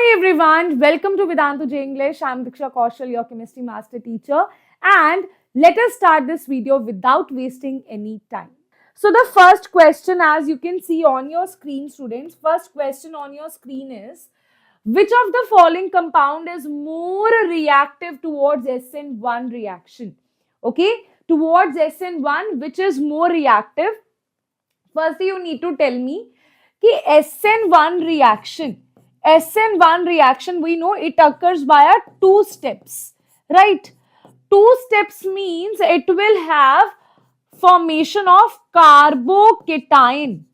Hi everyone, welcome to Vedantu English. I'm Diksha, your chemistry master teacher, and let us start this video without wasting any time. So the first question, as you can see on your screen, students, first question on your screen is, which of the following compound is more reactive towards SN1 reaction? Okay, towards SN1, which is more reactive? Firstly, you need to tell me कि SN1 reaction, we know it occurs via two steps, right? Two steps means it will have formation of carbocation.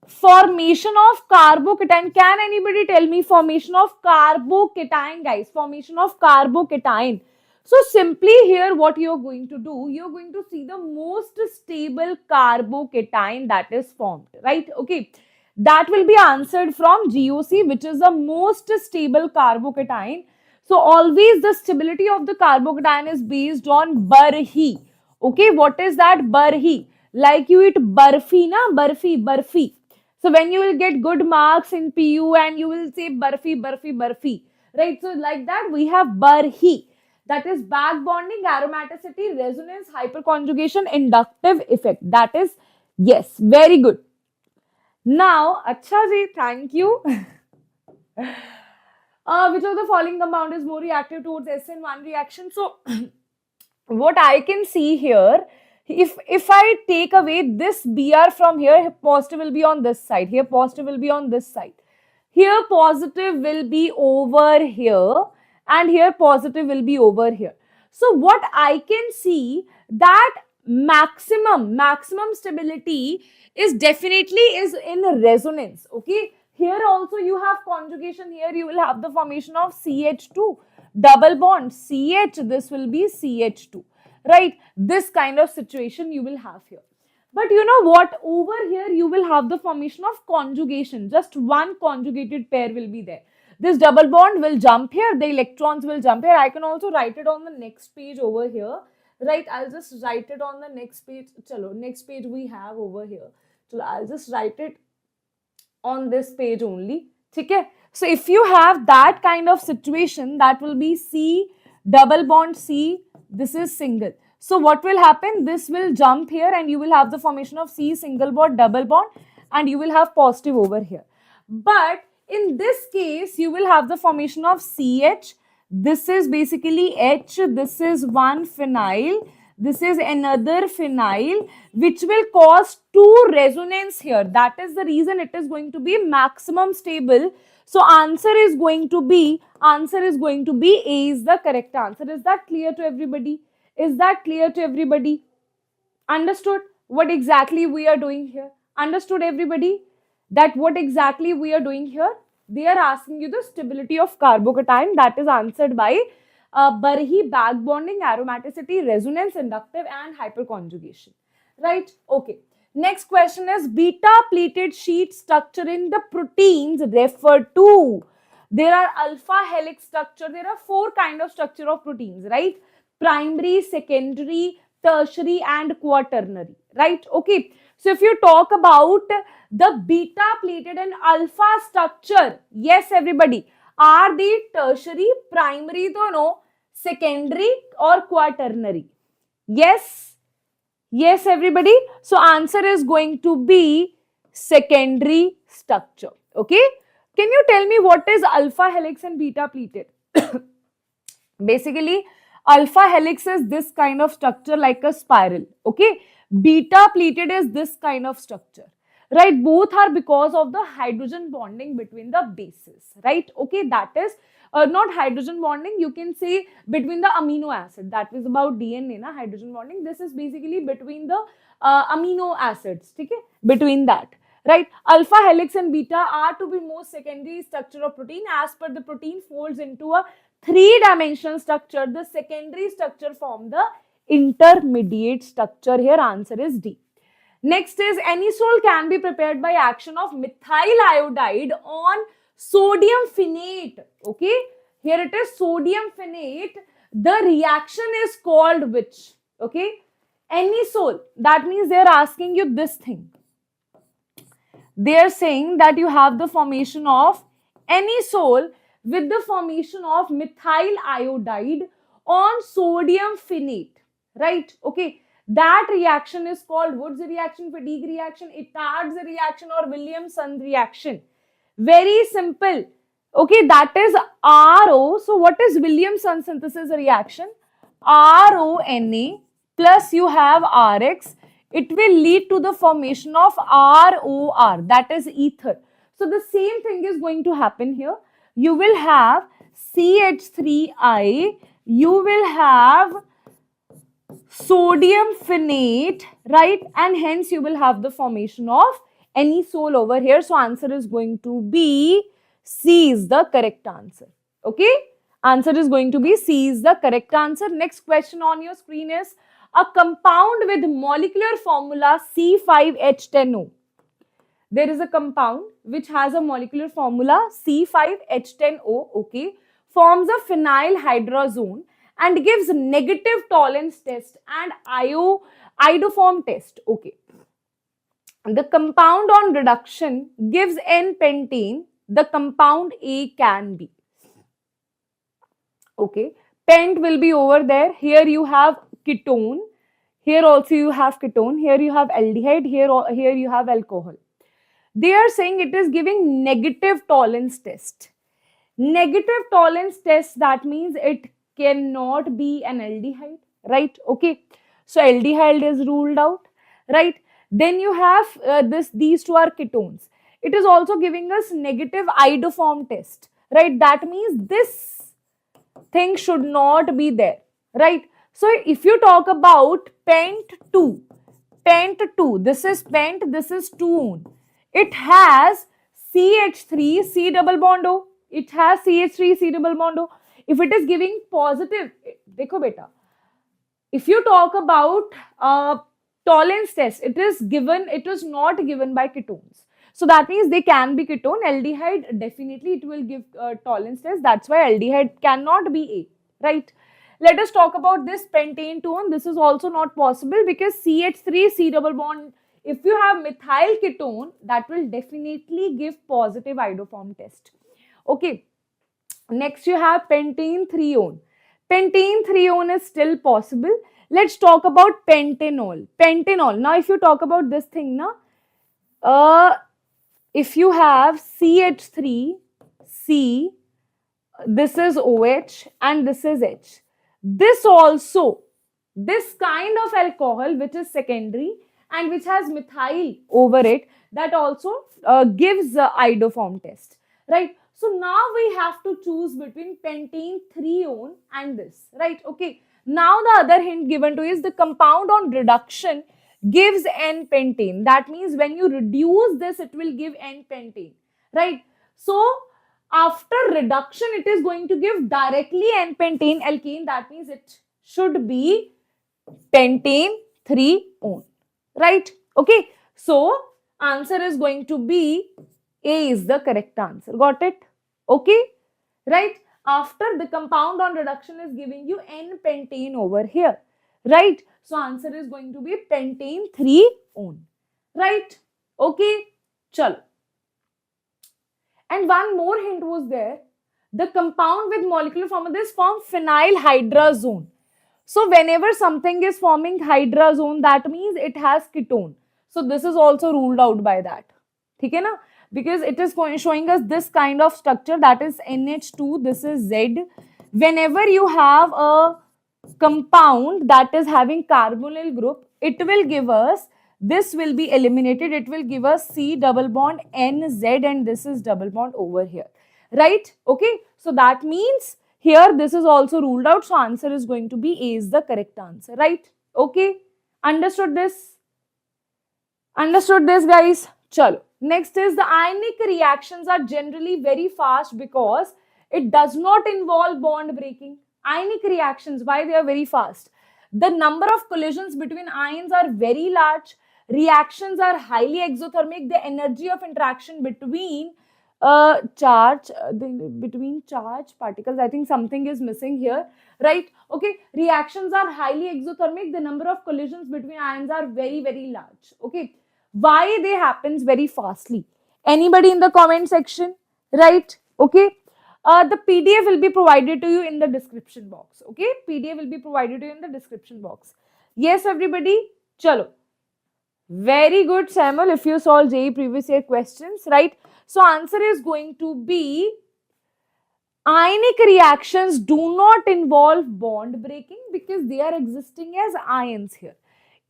Formation of carbocation. Can anybody tell me formation of carbocation, guys? Formation of carbocation. So simply here what you are going to do, you are going to see the most stable carbocation that is formed, right? Okay. That will be answered from GOC, which is the most stable carbocation. So always the stability of the carbocation is based on barhi. Okay, what is that? Barhi. Like you eat barfi, na? Barfi. So when you will get good marks in PU and you will say barfi. Right? So like that we have barhi. That is back bonding, aromaticity, resonance, hyperconjugation, inductive effect. That is, yes, very good. Now, Acha ji, thank you. Which of the following compound is more reactive towards SN1 reaction? So, what I can see here, if I take away this Br from here, positive will be on this side. Here, positive will be on this side. Here, positive will be over here. And here, positive will be over here. So, what I can see that maximum stability is definitely in resonance. Okay. Here also you have conjugation. Here you will have the formation of CH2. Double bond CH. This will be CH2. Right. This kind of situation you will have here. But you know what? Over here you will have the formation of conjugation. Just one conjugated pair will be there. This double bond will jump here. The electrons will jump here. I can also write it on the next page over here. Right, I'll just write it on the next page. Chalo, next page we have over here. So I'll just write it on this page only. Okay? So if you have that kind of situation, that will be C, double bond C, this is single. So what will happen? This will jump here and you will have the formation of C, single bond, double bond, and you will have positive over here. But in this case, you will have the formation of CH. This is basically H, this is one phenyl, this is another phenyl, which will cause two resonance here. That is the reason it is going to be maximum stable. So answer is going to be A is the correct answer. Is that clear to everybody? Is that clear to everybody? Understood what exactly we are doing here? Understood everybody? That what exactly we are doing here? They are asking you the stability of carbocation. That is answered by barhi, back bonding, aromaticity, resonance, inductive, and hyperconjugation. Right? Okay. Next question is beta pleated sheet structure in the proteins referred to. There are alpha helix structure. There are four kind of structure of proteins, right? Primary, secondary, tertiary, and quaternary. Right? Okay. So if you talk about the beta pleated and alpha structure, yes everybody, are they tertiary, primary to no, secondary or quaternary? Yes, yes everybody. So answer is going to be secondary structure. Okay. Can you tell me what is alpha helix and beta pleated? Basically, alpha helix is this kind of structure like a spiral. Okay. Beta pleated is this kind of structure, right? Both are because of the hydrogen bonding between the bases, right? Okay, that is not hydrogen bonding, you can say between the amino acid. That is about DNA, na? Hydrogen bonding. This is basically between the amino acids, okay? Between that, right? Alpha helix and beta are to be most secondary structure of protein. As per the protein folds into a three-dimensional structure, the secondary structure form the intermediate structure. Here answer is D. Next is anisole can be prepared by action of methyl iodide on sodium phenate. Okay, here it is sodium phenate. The reaction is called which? Okay, anisole. That means they are asking you this thing. They are saying that you have the formation of anisole with the formation of methyl iodide on sodium phenate, right? Okay, that reaction is called, what's the reaction? Fatigue reaction, Itard's reaction, or Williamson reaction. Very simple. Okay, that is RO. So what is Williamson synthesis reaction? RONA plus you have RX. It will lead to the formation of ROR, that is ether. So the same thing is going to happen here. You will have CH3I, you will have sodium phenate, right? And hence you will have the formation of any sol over here. So answer is going to be C is the correct answer. Okay, answer is going to be C is the correct answer. Next question on your screen is a compound with molecular formula C5H10O. There is a compound which has a molecular formula C5H10O, okay, forms a phenyl hydrazone and gives negative tolerance test and iodoform test, okay. The compound on reduction gives N-pentane, the compound A can be. Okay, pent will be over there. Here you have ketone. Here also you have ketone. Here you have aldehyde. Here you have alcohol. They are saying it is giving negative tolerance test. Negative tolerance test, that means it cannot be an aldehyde, right? Okay, so aldehyde is ruled out, right? Then you have these two are ketones. It is also giving us negative iodoform test, right? That means this thing should not be there, right? So if you talk about pent 2, this is pent, this is 2-one. It has CH3, C double bond O. It has CH3, C double bond O. If it is giving positive, dekho beta, if you talk about tolerance test, it is not given by ketones. So that means they can be ketone. Aldehyde, definitely it will give tolerance test. That's why aldehyde cannot be A, right? Let us talk about this pentane 2-one. This is also not possible because CH3, C double bond. If you have methyl ketone, that will definitely give positive iodoform test. Okay. Next you have pentane 3-one. Pentane 3-one is still possible. Let's talk about pentanol. Pentanol. Now if you talk about this thing, if you have CH3, C, this is OH and this is H. This also, this kind of alcohol which is secondary and which has methyl over it, that also gives the iodoform test, right? So now we have to choose between pentane 3-one and this, right? Okay. Now the other hint given to is the compound on reduction gives N-pentane. That means when you reduce this, it will give N-pentane, right? So after reduction, it is going to give directly N-pentane alkane. That means it should be pentane 3-one, right? Okay. So answer is going to be A is the correct answer. Got it? Okay. Right? After the compound on reduction is giving you N-pentane over here. Right? So answer is going to be pentane 3-one. Right? Okay. Chalo. And one more hint was there. The compound with molecular formula is form phenyl hydrazone. So whenever something is forming hydrazone, that means it has ketone. So this is also ruled out by that. Okay, na? Because it is showing us this kind of structure, that is NH2, this is Z. Whenever you have a compound that is having carbonyl group, it will give us, this will be eliminated, it will give us C double bond NZ and this is double bond over here, right? Okay, so that means here this is also ruled out, so answer is going to be A is the correct answer, right? Okay, understood this? Understood this, guys? Chalo. Next is the ionic reactions are generally very fast because it does not involve bond breaking. Ionic reactions, why they are very fast? The number of collisions between ions are very large. Reactions are highly exothermic. The energy of interaction between charge particles, I think something is missing here, right? Okay, reactions are highly exothermic. The number of collisions between ions are very, very large. Okay, why they happens very fastly? Anybody in the comment section, right? Okay, The PDF will be provided to you in the description box. Okay, PDF will be provided to you in the description box. Yes, everybody. Chalo. Very good, Samuel. If you solve JEE previous year questions, right? So answer is going to be ionic reactions do not involve bond breaking because they are existing as ions here.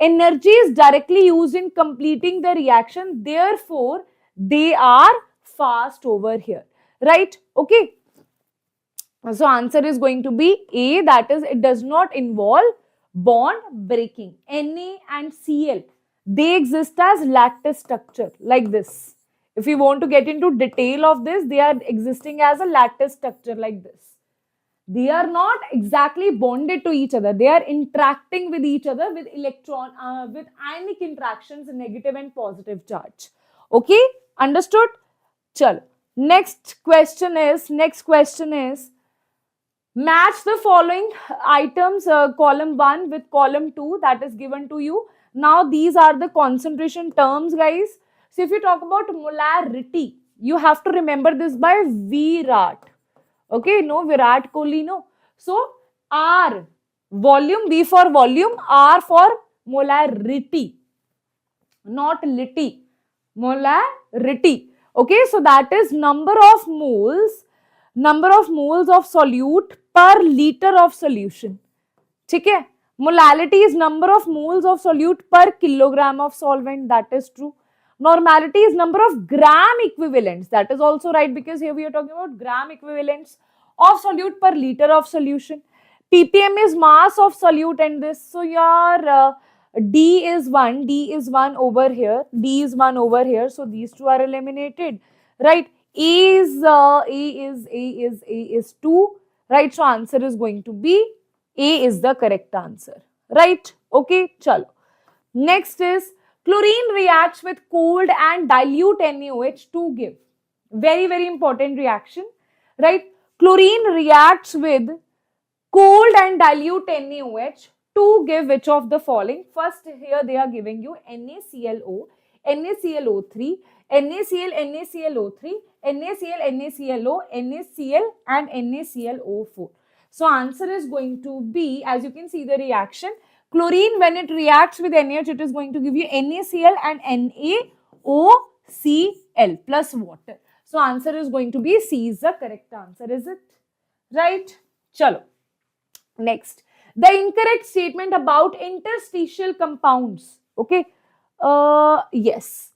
Energy is directly used in completing the reaction, therefore they are fast over here, right? Okay, so answer is going to be A, that is it does not involve bond breaking. Na and Cl, they exist as lattice structure like this. If you want to get into detail of this, they are existing as a lattice structure like this. They are not exactly bonded to each other. They are interacting with each other with with ionic interactions, negative and positive charge. Okay, understood? Chalo. Next question is match the following items, column 1 with column 2 that is given to you. Now these are the concentration terms, guys. So if you talk about molarity, you have to remember this by Virat. Okay, no Virat Kohli, no. So R, volume, V for volume, R for molarity, not litty, molarity. Okay, so that is number of moles of solute per liter of solution. ठीक है? Molality is number of moles of solute per kilogram of solvent. That is true. Normality is number of gram equivalents. That is also right because here we are talking about gram equivalents of solute per liter of solution. ppm is mass of solute and this. So your D is 1 over here. D is 1 over here. So these two are eliminated, right? A is 2, right? So answer is going to be A is the correct answer, right? Okay, chalo. Next is chlorine reacts with cold and dilute NaOH to give. Very, very important reaction, right? Chlorine reacts with cold and dilute NaOH to give which of the following? First, here they are giving you NaClO, NaClO3, NaCl, NaClO3, NaCl, NaClO, NaCl and NaClO4. So answer is going to be, as you can see the reaction, chlorine when it reacts with NaOH, it is going to give you NaCl and NaOCl plus water. So answer is going to be C is the correct answer, is it? Right? Chalo. Next, the incorrect statement about interstitial compounds. Okay. Yes.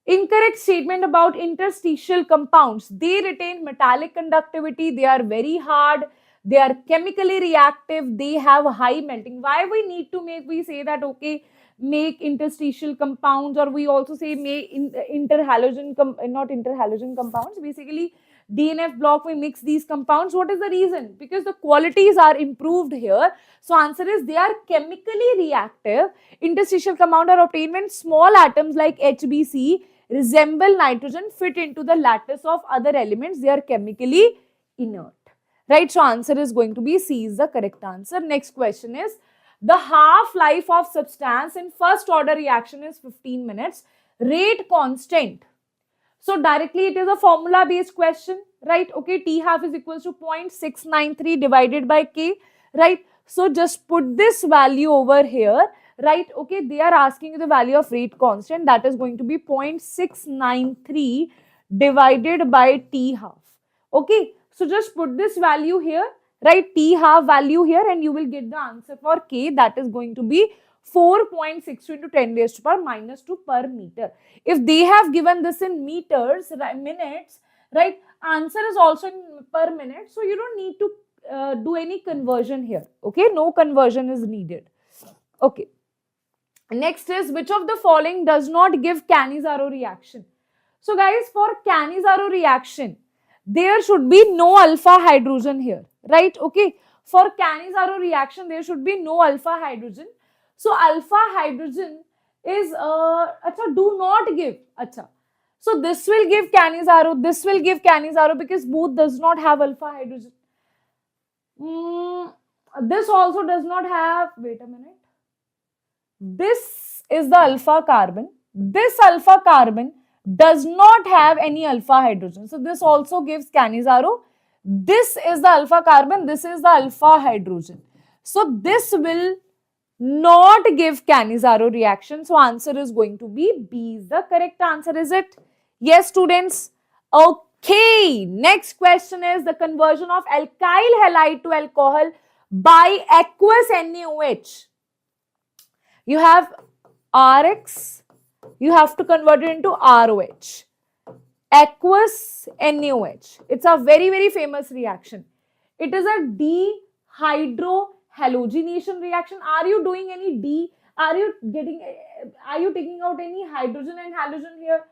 Incorrect statement about interstitial compounds. They retain metallic conductivity. They are very hard. They are chemically reactive. They have high melting. Why we need to make, we say that, okay, make interstitial compounds, or we also say make interhalogen, not interhalogen compounds, basically DNF block, we mix these compounds. What is the reason? Because the qualities are improved here. So answer is they are chemically reactive. Interstitial compound are obtained when small atoms like HBC resemble nitrogen, fit into the lattice of other elements. They are chemically inert. Right? So answer is going to be C is the correct answer. Next question is, the half-life of substance in first order reaction is 15 minutes. Rate constant. So directly it is a formula based question, right? Okay, T half is equals to 0.693 divided by K, right? So just put this value over here, right? Okay, they are asking you the value of rate constant, that is going to be 0.693 divided by T half. Okay, so just put this value here, right? T half value here, and you will get the answer for K, that is going to be 4.62 into 10 raised to power minus 2 per meter. If they have given this in meters, minutes, right, answer is also in per minute. So you don't need to do any conversion here. Okay, no conversion is needed. Okay. Next is, which of the following does not give Cannizzaro reaction? So guys, for Cannizzaro reaction, there should be no alpha hydrogen here, right? Okay. For Cannizzaro reaction, there should be no alpha hydrogen. So alpha hydrogen is, do not give. So this will give Cannizzaro, this will give Cannizzaro because both does not have alpha hydrogen. This also does not have, wait a minute. This is the alpha carbon. This alpha carbon does not have any alpha hydrogen. So this also gives Cannizzaro. This is the alpha carbon, this is the alpha hydrogen. So this will not give Cannizzaro reaction. So answer is going to be B is the correct answer, is it? Yes, students. Okay, next question is the conversion of alkyl halide to alcohol by aqueous NaOH. You have Rx, you have to convert it into ROH. Aqueous NaOH. It's a very, very famous reaction. It is a dehydrohalogenation reaction. Are you doing any D? Are you taking out any hydrogen and halogen here?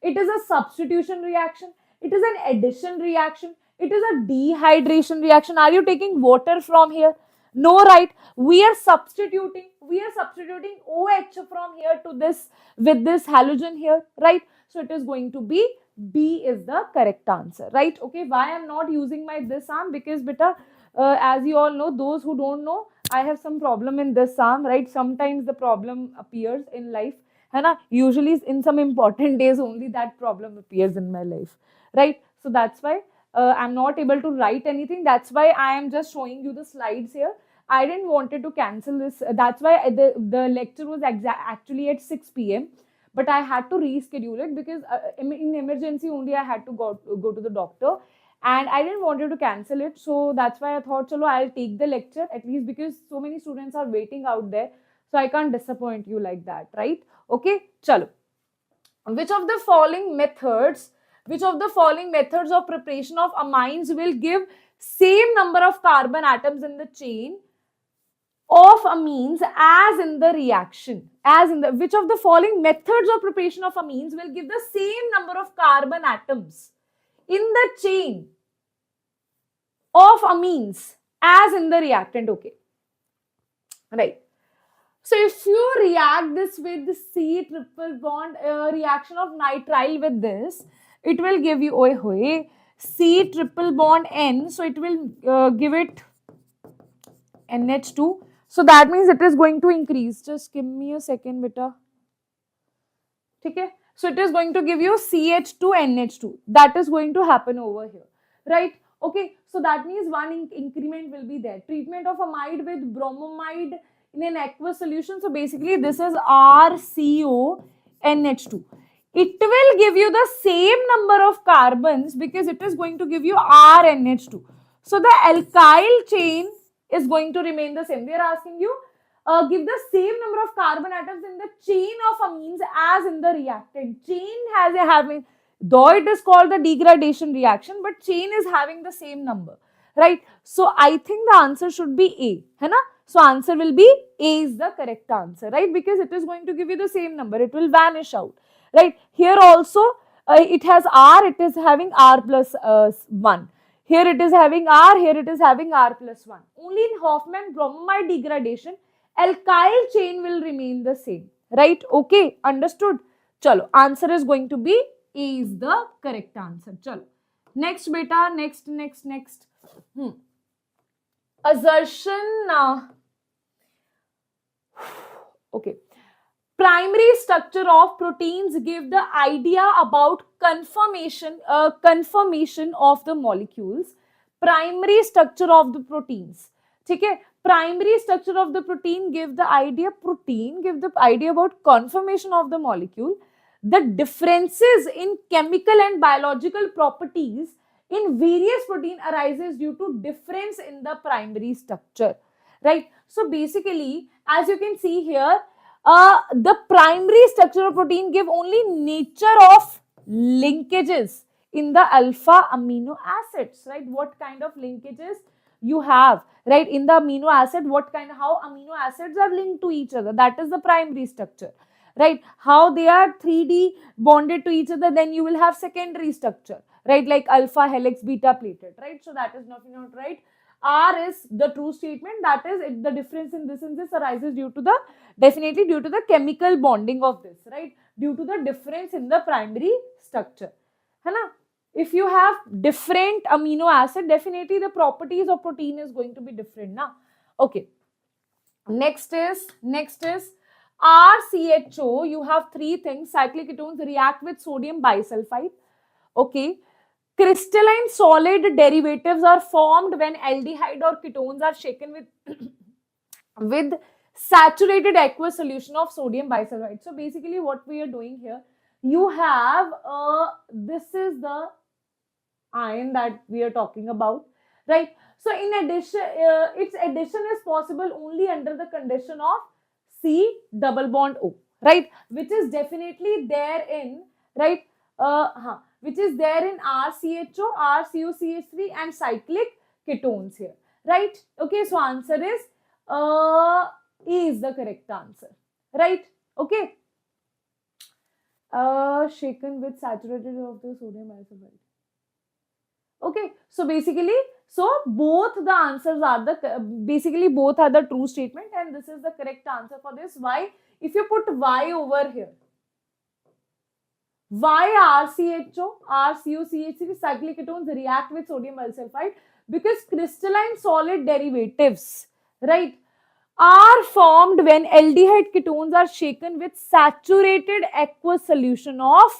It is a substitution reaction. It is an addition reaction. It is a dehydration reaction. Are you taking water from here? No, right? We are substituting OH from here to this with this halogen here, right? So it is going to be B is the correct answer, right? Okay, why I am not using my this arm? Because beta, as you all know, those who don't know, I have some problem in this arm, right? Sometimes the problem appears in life, and usually in some important days only that problem appears in my life, right? So that's why I'm not able to write anything. That's why I am just showing you the slides here. I didn't wanted to cancel this. That's why the lecture was actually at 6 p.m. But I had to reschedule it because in emergency only I had to go to the doctor, and I didn't wanted to cancel it. So that's why I thought, chalo, I'll take the lecture at least, because so many students are waiting out there. So I can't disappoint you like that, right? Okay, chalo. Which of the following methods of preparation of amines will give same number of carbon atoms in the chain of amines as in the reaction? Which of the following methods of preparation of amines will give the same number of carbon atoms in the chain of amines as in the reactant? Okay, right. So if you react this with the C triple bond reaction of nitrile with this, it will give you C triple bond N. So it will give it NH2. So that means it is going to increase. Just give me a second, beta. Okay. So it is going to give you CH2 NH2. That is going to happen over here, right? Okay. So that means one increment will be there. Treatment of amide with bromamide in an aqueous solution. So basically this is RCONH2. It will give you the same number of carbons because it is going to give you RNH2. So the alkyl chain is going to remain the same. They are asking you give the same number of carbon atoms in the chain of amines as in the reactant. Chain has having, though it is called the degradation reaction, but chain is having the same number, right? So I think the answer should be A, hai na? So answer will be A is the correct answer, right? Because it is going to give you the same number. It will vanish out, right? Here also it has R, it is having R plus 1. Here it is having R, here it is having R plus 1. Only in Hoffman bromamide degradation, alkyl chain will remain the same, right? Okay, understood? Chalo, answer is going to be A is the correct answer. Chalo. Next beta, next. Assertion. Okay. Primary structure of proteins give the idea about conformation of the molecules. Primary structure of the proteins. Okay. Primary structure of the protein give the idea about conformation of the molecule. The differences in chemical and biological properties in various protein arises due to difference in the primary structure, right? So basically, as you can see here, the primary structure of protein give only nature of linkages in the alpha amino acids, right? What kind of linkages you have, right? In the amino acid, how amino acids are linked to each other. That is the primary structure, right? How they are 3D bonded to each other. Then you will have secondary structure, right? Like alpha helix, beta plated, right? So that is not right. R is the true statement. That is, the difference in this and this arises due to the chemical bonding of this, right? Due to the difference in the primary structure. Hai na? If you have different amino acid, definitely the properties of protein is going to be different. Na? Okay. Next is RCHO. You have three things. Cyclic ketones react with sodium bisulfite. Okay. Crystalline solid derivatives are formed when aldehyde or ketones are shaken with saturated aqueous solution of sodium bisulfite. So basically what we are doing here, you have this is the ion that we are talking about, right? So in addition, its addition is possible only under the condition of C double bond O, right? Which is definitely there in, right? Which is there in RCHO, RCOCH3 and cyclic ketones here, right? Okay, so answer is E is the correct answer, right? Okay. Shaken with saturated of the sodium bisulfite. Okay, so basically, so both the answers are the, basically both are the true statement and this is the correct answer for this. Why? If you put Y over here, why RCHO, RCOCH3 cyclic ketones react with sodium bisulfite? Because crystalline solid derivatives, right, are formed when aldehyde ketones are shaken with saturated aqueous solution of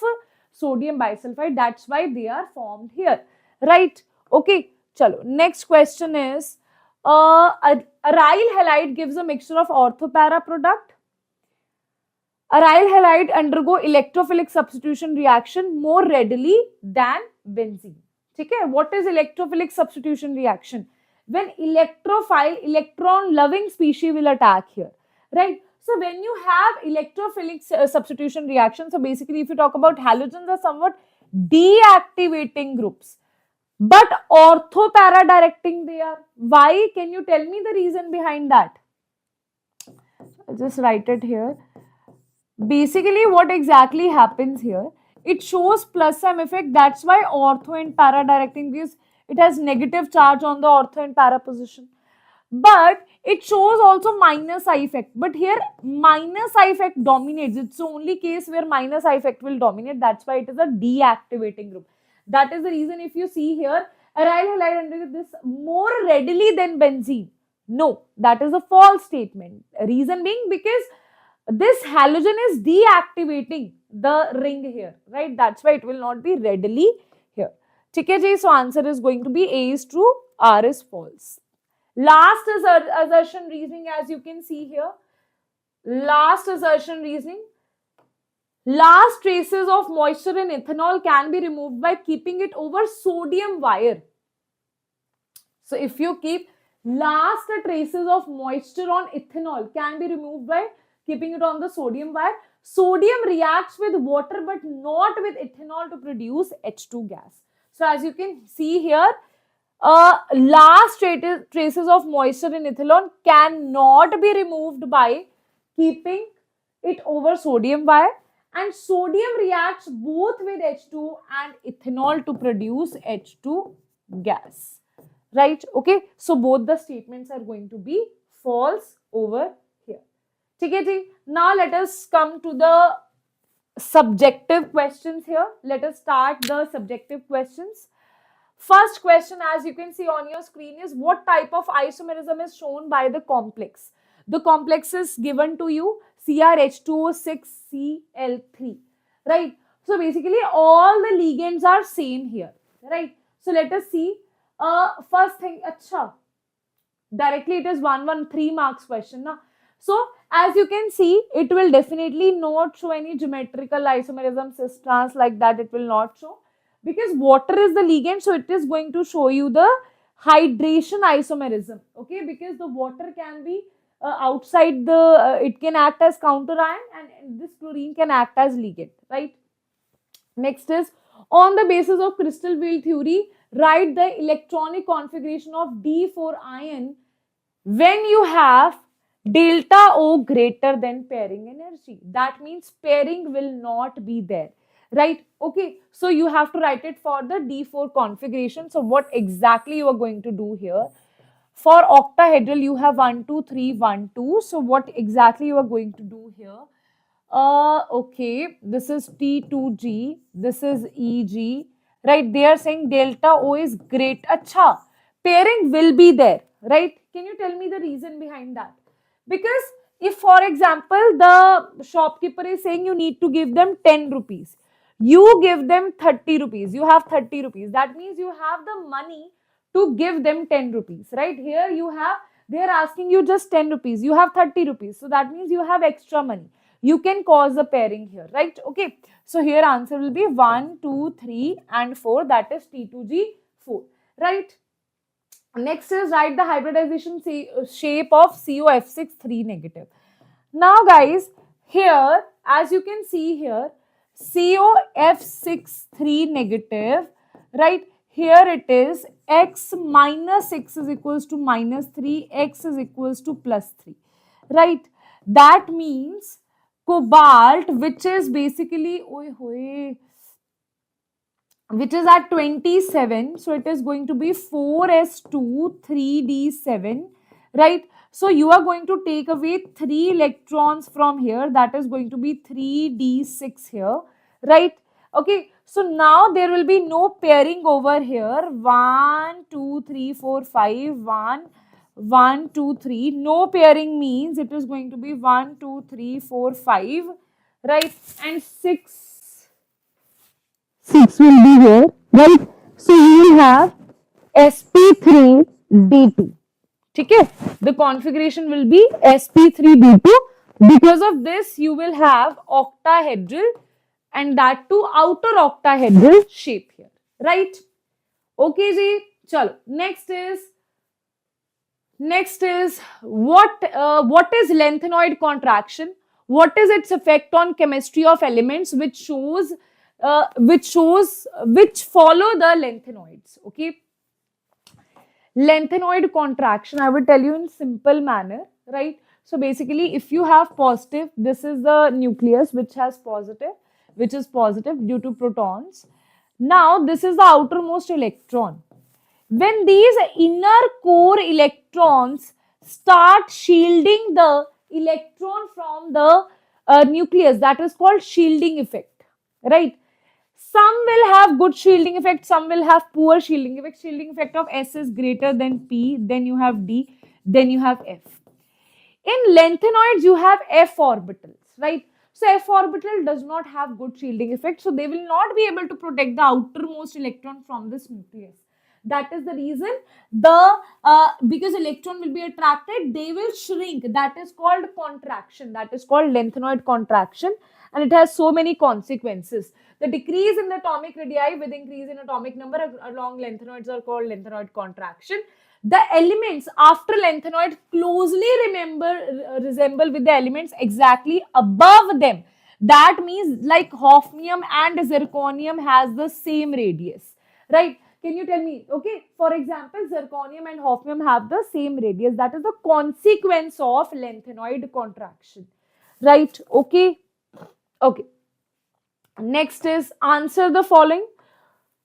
sodium bisulfite. That's why they are formed here, right? Okay, chalo. Next question is, aryl halide gives a mixture of ortho-para product. Aryl halide undergo electrophilic substitution reaction more readily than benzene. Okay, what is electrophilic substitution reaction? When electrophile, electron loving species will attack here, right? So when you have electrophilic substitution reaction, so basically if you talk about halogens are somewhat deactivating groups, but ortho-para directing they are. Why? Can you tell me the reason behind that? I'll just write it here. Basically what exactly happens here, it shows plus M effect. That's why ortho and para directing, because it has negative charge on the ortho and para position, but it shows also minus I effect. But here minus I effect dominates. It's the only case where minus I effect will dominate. That's why it is a deactivating group. That is the reason if you see here, aryl halide under this more readily than benzene. No, that is a false statement. Reason being because this halogen is deactivating the ring here, right? That's why it will not be readily here. Okay, so answer is going to be A is true, R is false. Last is assertion reasoning, as you can see here. Last assertion reasoning. Last traces of moisture in ethanol can be removed by keeping it over sodium wire. So if you keep last traces of moisture on ethanol can be removed by keeping it on the sodium wire. Sodium reacts with water but not with ethanol to produce H2 gas. So as you can see here, last traces of moisture in ethanol cannot be removed by keeping it over sodium wire, and sodium reacts both with H2 and ethanol to produce H2 gas, right? Okay, so both the statements are going to be false over here. Okay, now let us come to the subjective questions here. Let us start the subjective questions. First question, as you can see on your screen, is what type of isomerism is shown by the complex? The complex is given to you, CrH2O6Cl3, right? So basically all the ligands are same here, right? So let us see. First thing, directly it is 113 marks question. Na? So as you can see, it will definitely not show any geometrical isomerism, cis trans like that. It will not show because water is the ligand. So it is going to show you the hydration isomerism. Okay, because the water can be outside the, it can act as counter ion and this chlorine can act as ligand, right? Next is, on the basis of crystal wheel theory, write the electronic configuration of D4 ion when you have delta O greater than pairing energy. That means pairing will not be there, right? Okay, so you have to write it for the D4 configuration. So what exactly you are going to do here? For octahedral, you have 1, 2, 3, 1, 2. So what exactly you are going to do here? Okay, this is T2G, this is EG, right? They are saying delta O is great. Acha, pairing will be there, right? Can you tell me the reason behind that? Because if, for example, the shopkeeper is saying you need to give them 10 rupees, You give them 30 rupees. You have 30 rupees. That means you have the money to give them 10 rupees, right? Here you have, they're asking you just 10 rupees. You have 30 rupees. So that means you have extra money. You can cause a pairing here, right? Okay. So here answer will be 1, 2, 3 and 4. That is T2G4, right? Next is write the hybridization shape of COF6 3 negative. Now guys, here as you can see here, COF6 3 negative, right? Here it is x minus x is equals to minus 3, x is equals to plus 3, right? That means cobalt, which is basically, which is at 27. So it is going to be 4s2 3d7, right? So you are going to take away 3 electrons from here. That is going to be 3d6 here, right? Okay, so now there will be no pairing over here. 1, 2, 3, 4, 5, 1, 1, 2, 3. No pairing means it is going to be 1, 2, 3, 4, 5, right? And 6 will be here, right? So you will have sp3d2. Okay, the configuration will be sp3d2. Because of this, you will have octahedral and that too outer octahedral shape here, right? Okay, ji. Chalo. Next is what is lanthanoid contraction? What is its effect on chemistry of elements, which follow the lanthanoids? Okay. Lanthanoid contraction, I will tell you in simple manner, right? So basically, if you have positive, this is the nucleus which is positive due to protons. Now, this is the outermost electron. When these inner core electrons start shielding the electron from the nucleus, that is called shielding effect, right? Some will have good shielding effect, some will have poor shielding effect. Shielding effect of S is greater than P, then you have D, then you have F. In lanthanoids, you have F orbitals, right? So F orbital does not have good shielding effect, so they will not be able to protect the outermost electron from this nucleus. That is the reason because electron will be attracted, they will shrink. That is called contraction. That is called lanthanoid contraction, and it has so many consequences. The decrease in the atomic radii with increase in atomic number along lanthanoids are called lanthanoid contraction. The elements after lanthanoid closely resemble with the elements exactly above them. That means like hafnium and zirconium has the same radius, right? Can you tell me? Okay, for example, zirconium and hafnium have the same radius. That is the consequence of lanthanoid contraction, right? Okay, okay. Next is answer the following.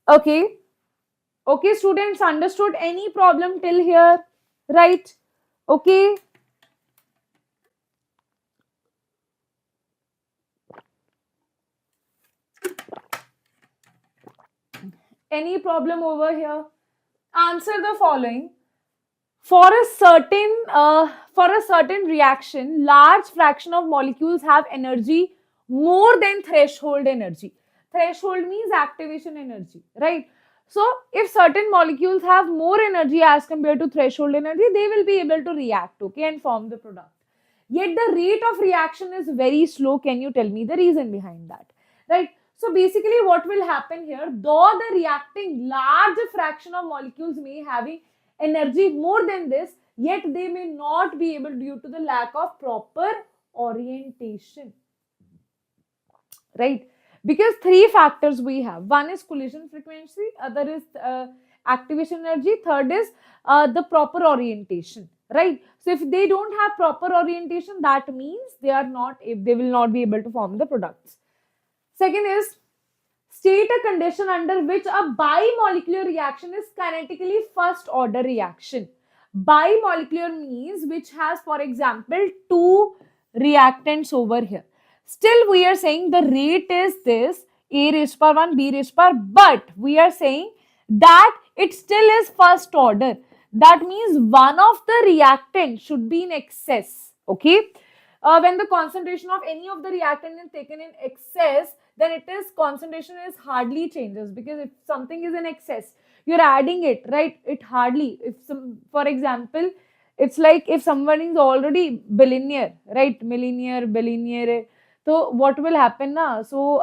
Okay, okay, students, understood any problem till here, right? Okay. Any problem over here? Answer the following. For a certain reaction, large fraction of molecules have energy more than threshold energy. Threshold means activation energy, right? So if certain molecules have more energy as compared to threshold energy, they will be able to react, okay, and form the product. Yet the rate of reaction is very slow. Can you tell me the reason behind that, right? So basically what will happen here, though the reacting large fraction of molecules may having energy more than this, yet they may not be able due to the lack of proper orientation, right? Because three factors we have. One is collision frequency, other is activation energy, third is the proper orientation, right? So if they don't have proper orientation, that means they will not be able to form the products. Second is state a condition under which a bimolecular reaction is kinetically first order reaction. Bimolecular means which has, for example, two reactants over here. Still we are saying the rate is this, A raised to power 1, B raised to power, but we are saying that it still is first order. That means one of the reactants should be in excess, okay? When the concentration of any of the reactant is taken in excess, then it is concentration is hardly changes, because if something is in excess, you're adding it, right? It hardly, if some, for example, it's like if someone is already billionaire, right? Millionaire, billionaire. So what will happen now? So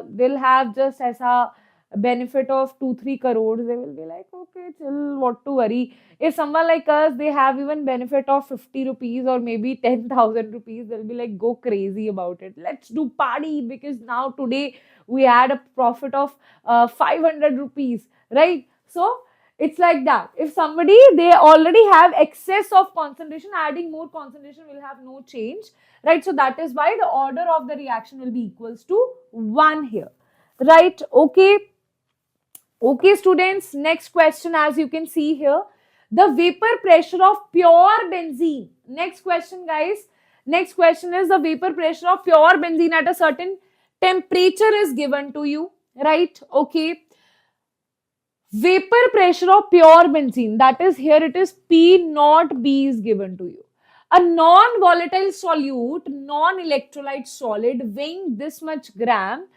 they'll have just as a benefit of 2-3 crores. They will be like, okay, chill, what to worry. If someone like us, they have even benefit of 50 rupees or maybe 10,000 rupees, they'll be like, go crazy about it. Let's do party, because now today we had a profit of 500 rupees, right? So it's like that. If somebody, they already have excess of concentration, adding more concentration will have no change, right? So that is why the order of the reaction will be equals to 1 here, right? Okay. Okay, students, next question, as you can see here, the vapor pressure of pure benzene. Next question, guys. Next question is the vapor pressure of pure benzene at a certain temperature is given to you, right? Okay. Vapor pressure of pure benzene, that is here it is P naught B is given to you. A non-volatile solute, non-electrolyte solid weighing this much gram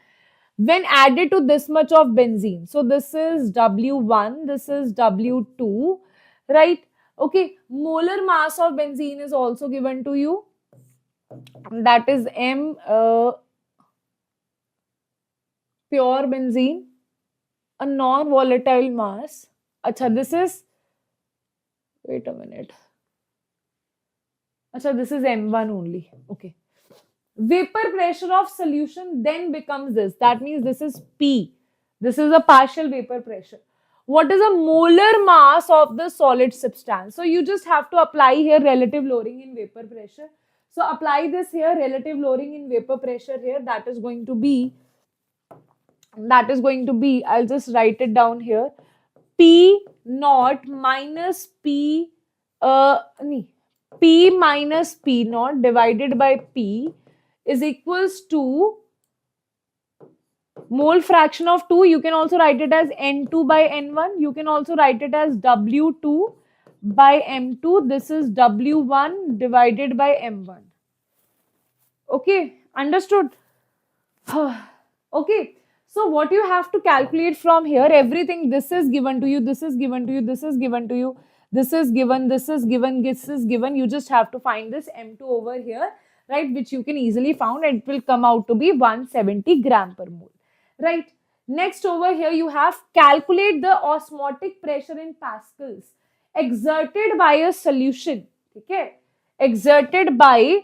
when added to this much of benzene. So this is W1, this is W2, right? Okay, molar mass of benzene is also given to you. That is M, pure benzene, a non-volatile mass. Acha, this is, wait a minute. Acha, this is M1 only. Okay. Vapor pressure of solution then becomes this. That means this is P. This is a partial vapor pressure. What is a molar mass of the solid substance? So you just have to apply here relative lowering in vapor pressure. So apply this here, relative lowering in vapor pressure here. That is going to be, I'll just write it down here. P naught minus P, P minus P naught divided by P is equals to mole fraction of 2. You can also write it as N2 by N1. You can also write it as W2 by M2. This is W1 divided by M1. Okay, understood? Okay, so what you have to calculate from here, everything, this is given to you, this is given to you, this is given to you, this is given, this is given, this is given. You just have to find this M2 over here, right, which you can easily found, and it will come out to be 170 gram per mole, right? Next over here you have calculate the osmotic pressure in pascals exerted by a solution, okay, exerted by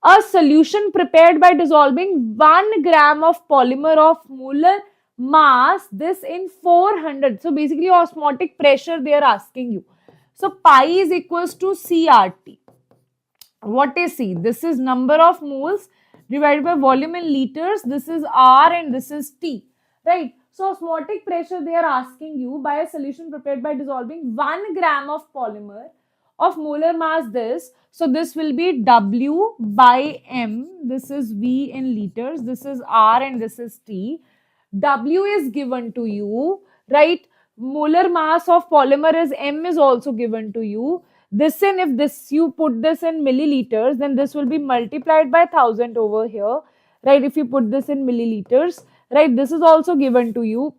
a solution prepared by dissolving 1 gram of polymer of molar mass, this in 400. So basically osmotic pressure they are asking you. So pi is equals to CRT. What is C? This is number of moles divided by volume in liters. This is R and this is T, right? So osmotic pressure they are asking you by a solution prepared by dissolving 1 gram of polymer of molar mass this. So this will be W by M. This is V in liters. This is R and this is T. W is given to you, right? Molar mass of polymer is M is also given to you. This, and if this you put this in milliliters, then this will be multiplied by 1000 over here, right? If you put this in milliliters, right? This is also given to you.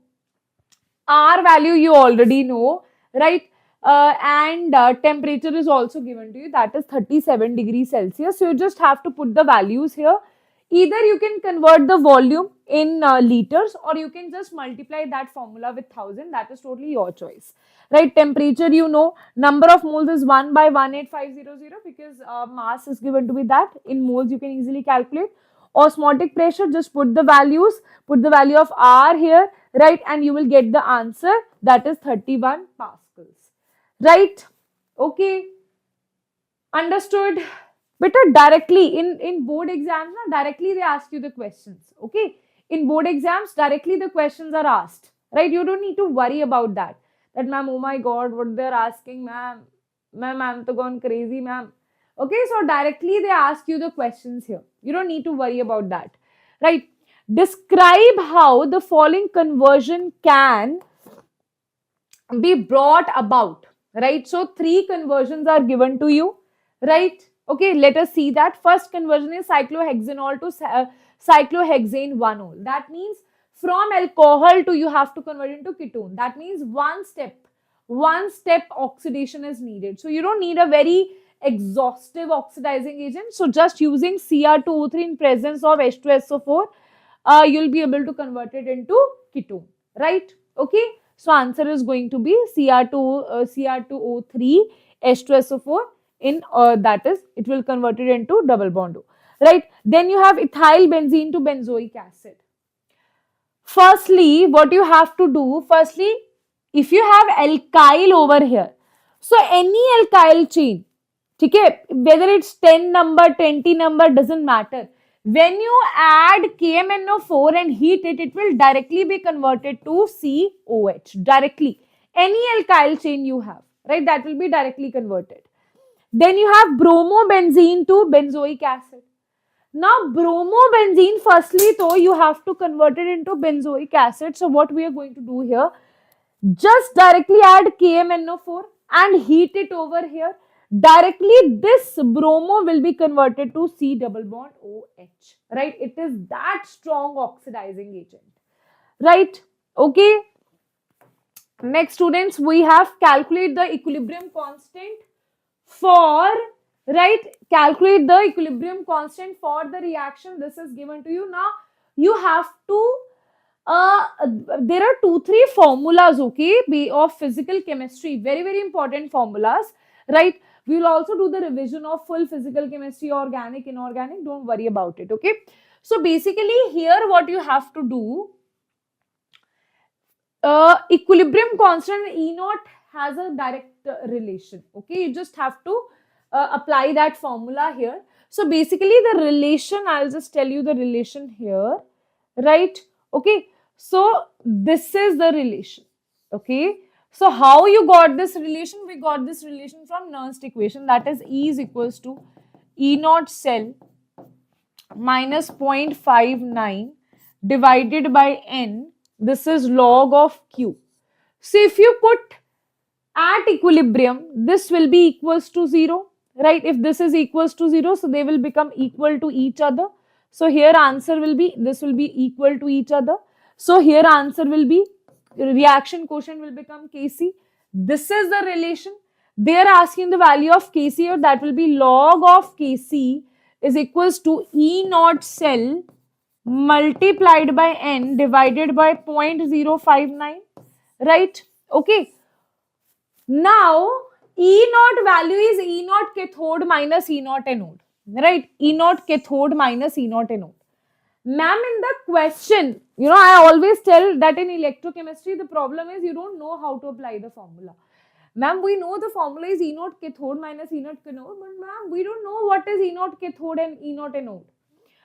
R value you already know, right? And temperature is also given to you, that is 37 degrees Celsius. So you just have to put the values here. Either you can convert the volume in liters, or you can just multiply that formula with 1000. That is totally your choice, right? Temperature you know, number of moles is 1 by 18500 because mass is given to be that. In moles you can easily calculate. Osmotic pressure, just put the values, put the value of R here, right? And you will get the answer, that is 31 pascals, right? Okay, understood? But directly in board exams, directly they ask you the questions, okay? In board exams, directly the questions are asked, right? You don't need to worry about that. That ma'am, oh my god, what they're asking, ma'am, I'm to gone crazy, ma'am. Okay, so directly they ask you the questions here. You don't need to worry about that, right? Describe how the following conversion can be brought about, right? So 3 conversions are given to you, right? Okay, let us see that. First conversion is cyclohexanol to cyclohexane 1-ol. That means from alcohol to you have to convert into ketone. That means one step oxidation is needed. So you don't need a very exhaustive oxidizing agent. So just using Cr2O3 in presence of H2SO4, you'll be able to convert it into ketone, right? Okay. So answer is going to be Cr2O3 H2SO4 in that is it will convert it into double bond O, right? Then you have ethyl benzene to benzoic acid. Firstly, what you have to do, firstly, if you have alkyl over here, so any alkyl chain, okay, whether it's 10 number, 20 number, doesn't matter. When you add KMNO4 and heat it, it will directly be converted to COH, directly. Any alkyl chain you have, right, that will be directly converted. Then you have bromobenzene to benzoic acid. Now, bromobenzene, firstly, though, you have to convert it into benzoic acid. So, what we are going to do here, just directly add KMNO4 and heat it over here. Directly, this bromo will be converted to C double bond OH, right? It is that strong oxidizing agent, right? Okay. Next, students, we have calculate the equilibrium constant for, right, calculate the equilibrium constant for the reaction. This is given to you. Now you have to there are 2-3 formulas, okay, of physical chemistry, very important formulas, right? We will also do the revision of full physical chemistry, organic, inorganic, don't worry about it, okay? So basically here what you have to do, equilibrium constant E naught has a direct relation, okay? You just have to apply that formula here. So basically the relation, I'll just tell you the relation here, right? Okay, so this is the relation, okay? So how you got this relation? We got this relation from Nernst equation, that is E is equals to E naught cell minus 0.59 divided by N. This is log of Q. So if you put at equilibrium, this will be equals to 0, right? If this is equals to 0, so they will become equal to each other. So here answer will be, this will be equal to each other. So here answer will be, reaction quotient will become Kc. This is the relation. They are asking the value of Kc, or that will be log of Kc is equals to E naught cell multiplied by N divided by 0.059, right? Okay. Now, E naught value is E naught cathode minus E naught anode, right? E naught cathode minus E naught anode. Ma'am, in the question, you know, I always tell that in electrochemistry, the problem is you don't know how to apply the formula. Ma'am, we know the formula is E naught cathode minus E naught anode, but ma'am, we don't know what is E naught cathode and E naught anode.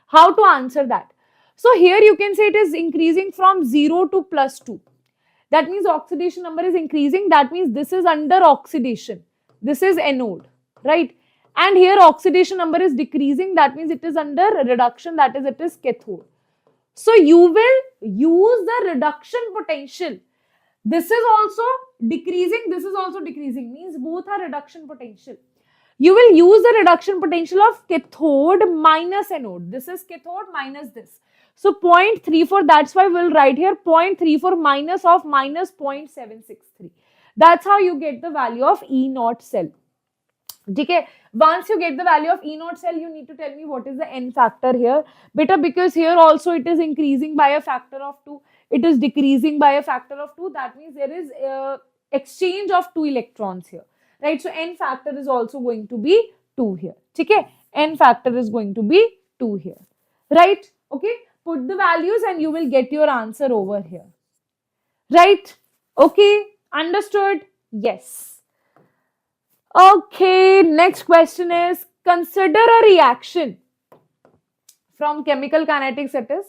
How to answer that? So here you can say it is increasing from 0 to +2. That means oxidation number is increasing. That means this is under oxidation. This is anode, right? And here oxidation number is decreasing. That means it is under reduction. That is, it is cathode. So you will use the reduction potential. This is also decreasing. This is also decreasing. Means both are reduction potential. You will use the reduction potential of cathode minus anode. This is cathode minus this. So 0.34, that's why we'll write here 0.34 minus of minus 0.763. That's how you get the value of E naught cell. Okay. Once you get the value of E naught cell, you need to tell me what is the N factor here. Beta, because here also it is increasing by a factor of 2. It is decreasing by a factor of 2. That means there is exchange of 2 electrons here. Right, so N factor is also going to be 2 here. Okay, N factor is going to be 2 here. Right, okay, put the values and you will get your answer over here. Right, okay, understood? Yes. Okay, next question is, consider a reaction. From chemical kinetics it is.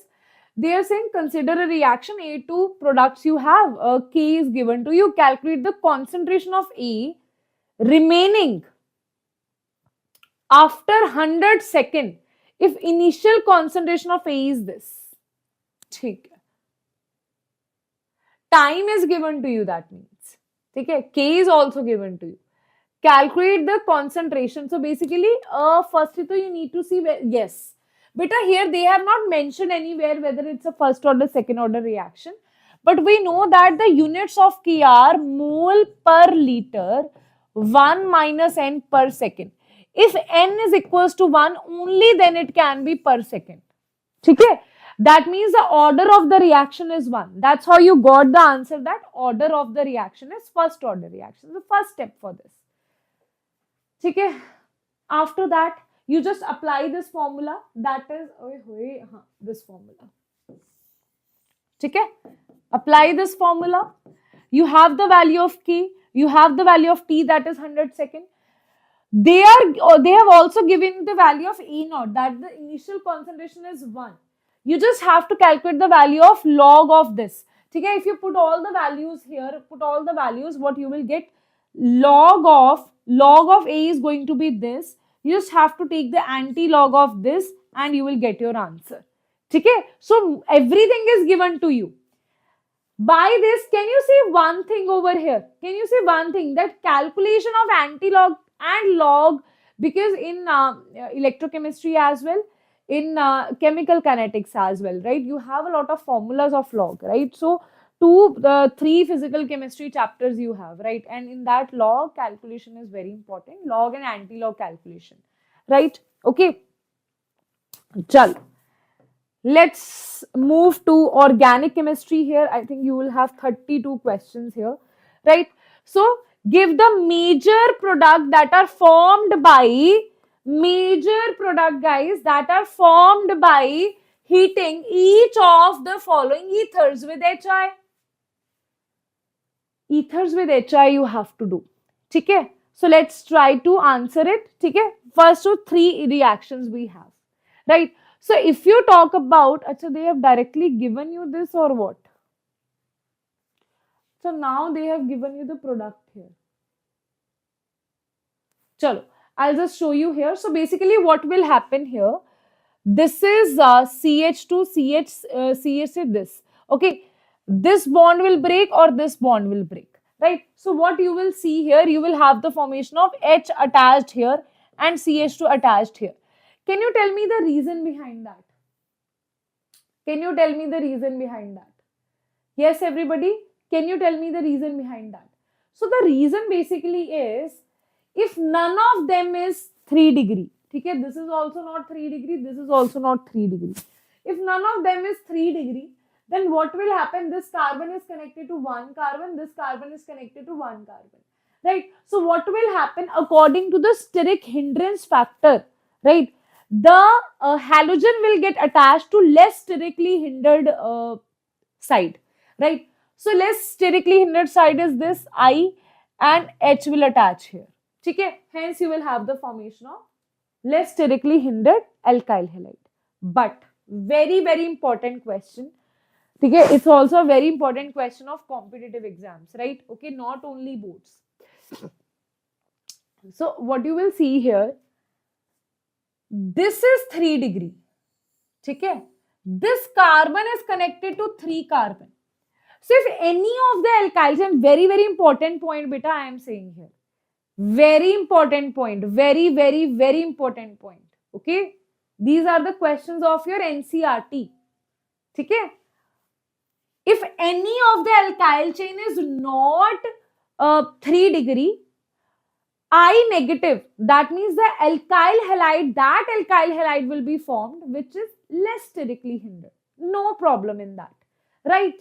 They are saying consider a reaction, A2 products you have, K is given to you, calculate the concentration of A remaining after 100 seconds if initial concentration of A is this. Okay. Time is given to you, that means. Okay. K is also given to you. Calculate the concentration. So basically, firstly, so you need to see where, yes. But here they have not mentioned anywhere whether it's a first order, second order reaction. But we know that the units of K are mole per liter, 1 minus n per second. If n is equals to 1, only then it can be per second. Okay? That means the order of the reaction is 1. That's how you got the answer that order of the reaction is first order reaction. The first step for this. Okay? After that, you just apply this formula. That is this formula. Okay? Apply this formula. You have the value of K. You have the value of T, that is 100 second. They have also given the value of A naught, that the initial concentration is 1. You just have to calculate the value of log of this. Okay? If you put all the values here, put all the values, what you will get, log of A is going to be this. You just have to take the anti-log of this and you will get your answer. Okay? So everything is given to you. By this, can you see one thing over here? Can you see one thing, that calculation of anti-log and log, because in electrochemistry as well, in chemical kinetics as well, right? You have a lot of formulas of log, right? So 3 physical chemistry chapters you have, right? And in that, log calculation is very important. Log and anti-log calculation, right? Okay. Chal. Let's move to organic chemistry here. I think you will have 32 questions here, right? So give the major product that are formed by, heating each of the following ethers with HI. Ethers with HI you have to do. Okay? So let's try to answer it. Okay? First of 3 reactions we have, right? So if you talk about, they have directly given you this or what? So now they have given you the product here. Chalo, I'll just show you here. So basically what will happen here, this is CH2, CH, this. Okay, this bond will break or this bond will break, right? So what you will see here, you will have the formation of H attached here and CH2 attached here. Can you tell me the reason behind that? Can you tell me the reason behind that? Yes, everybody, can you tell me the reason behind that? So the reason basically is, if none of them is 3 degree, okay, this is also not 3 degree, this is also not 3 degree. If none of them is 3 degree, then what will happen? This carbon is connected to one carbon, this carbon is connected to one carbon, right? So what will happen according to the steric hindrance factor, right? The halogen will get attached to less sterically hindered side, right? So less sterically hindered side is this I, and H will attach here. Okay? Hence you will have the formation of less sterically hindered alkyl halide. But very, very important question. Okay? It's also a very important question of competitive exams, right? Okay, not only boards. So what you will see here, this is 3 degree. Okay? This carbon is connected to 3 carbon. So if any of the alkyls, and very, very important point, beta, I am saying here. Very important point. Very, very, very important point. Okay? These are the questions of your NCRT. Okay? If any of the alkyl chain is not 3 degree, I negative, that means the alkyl halide will be formed, which is less sterically hindered. No problem in that, right?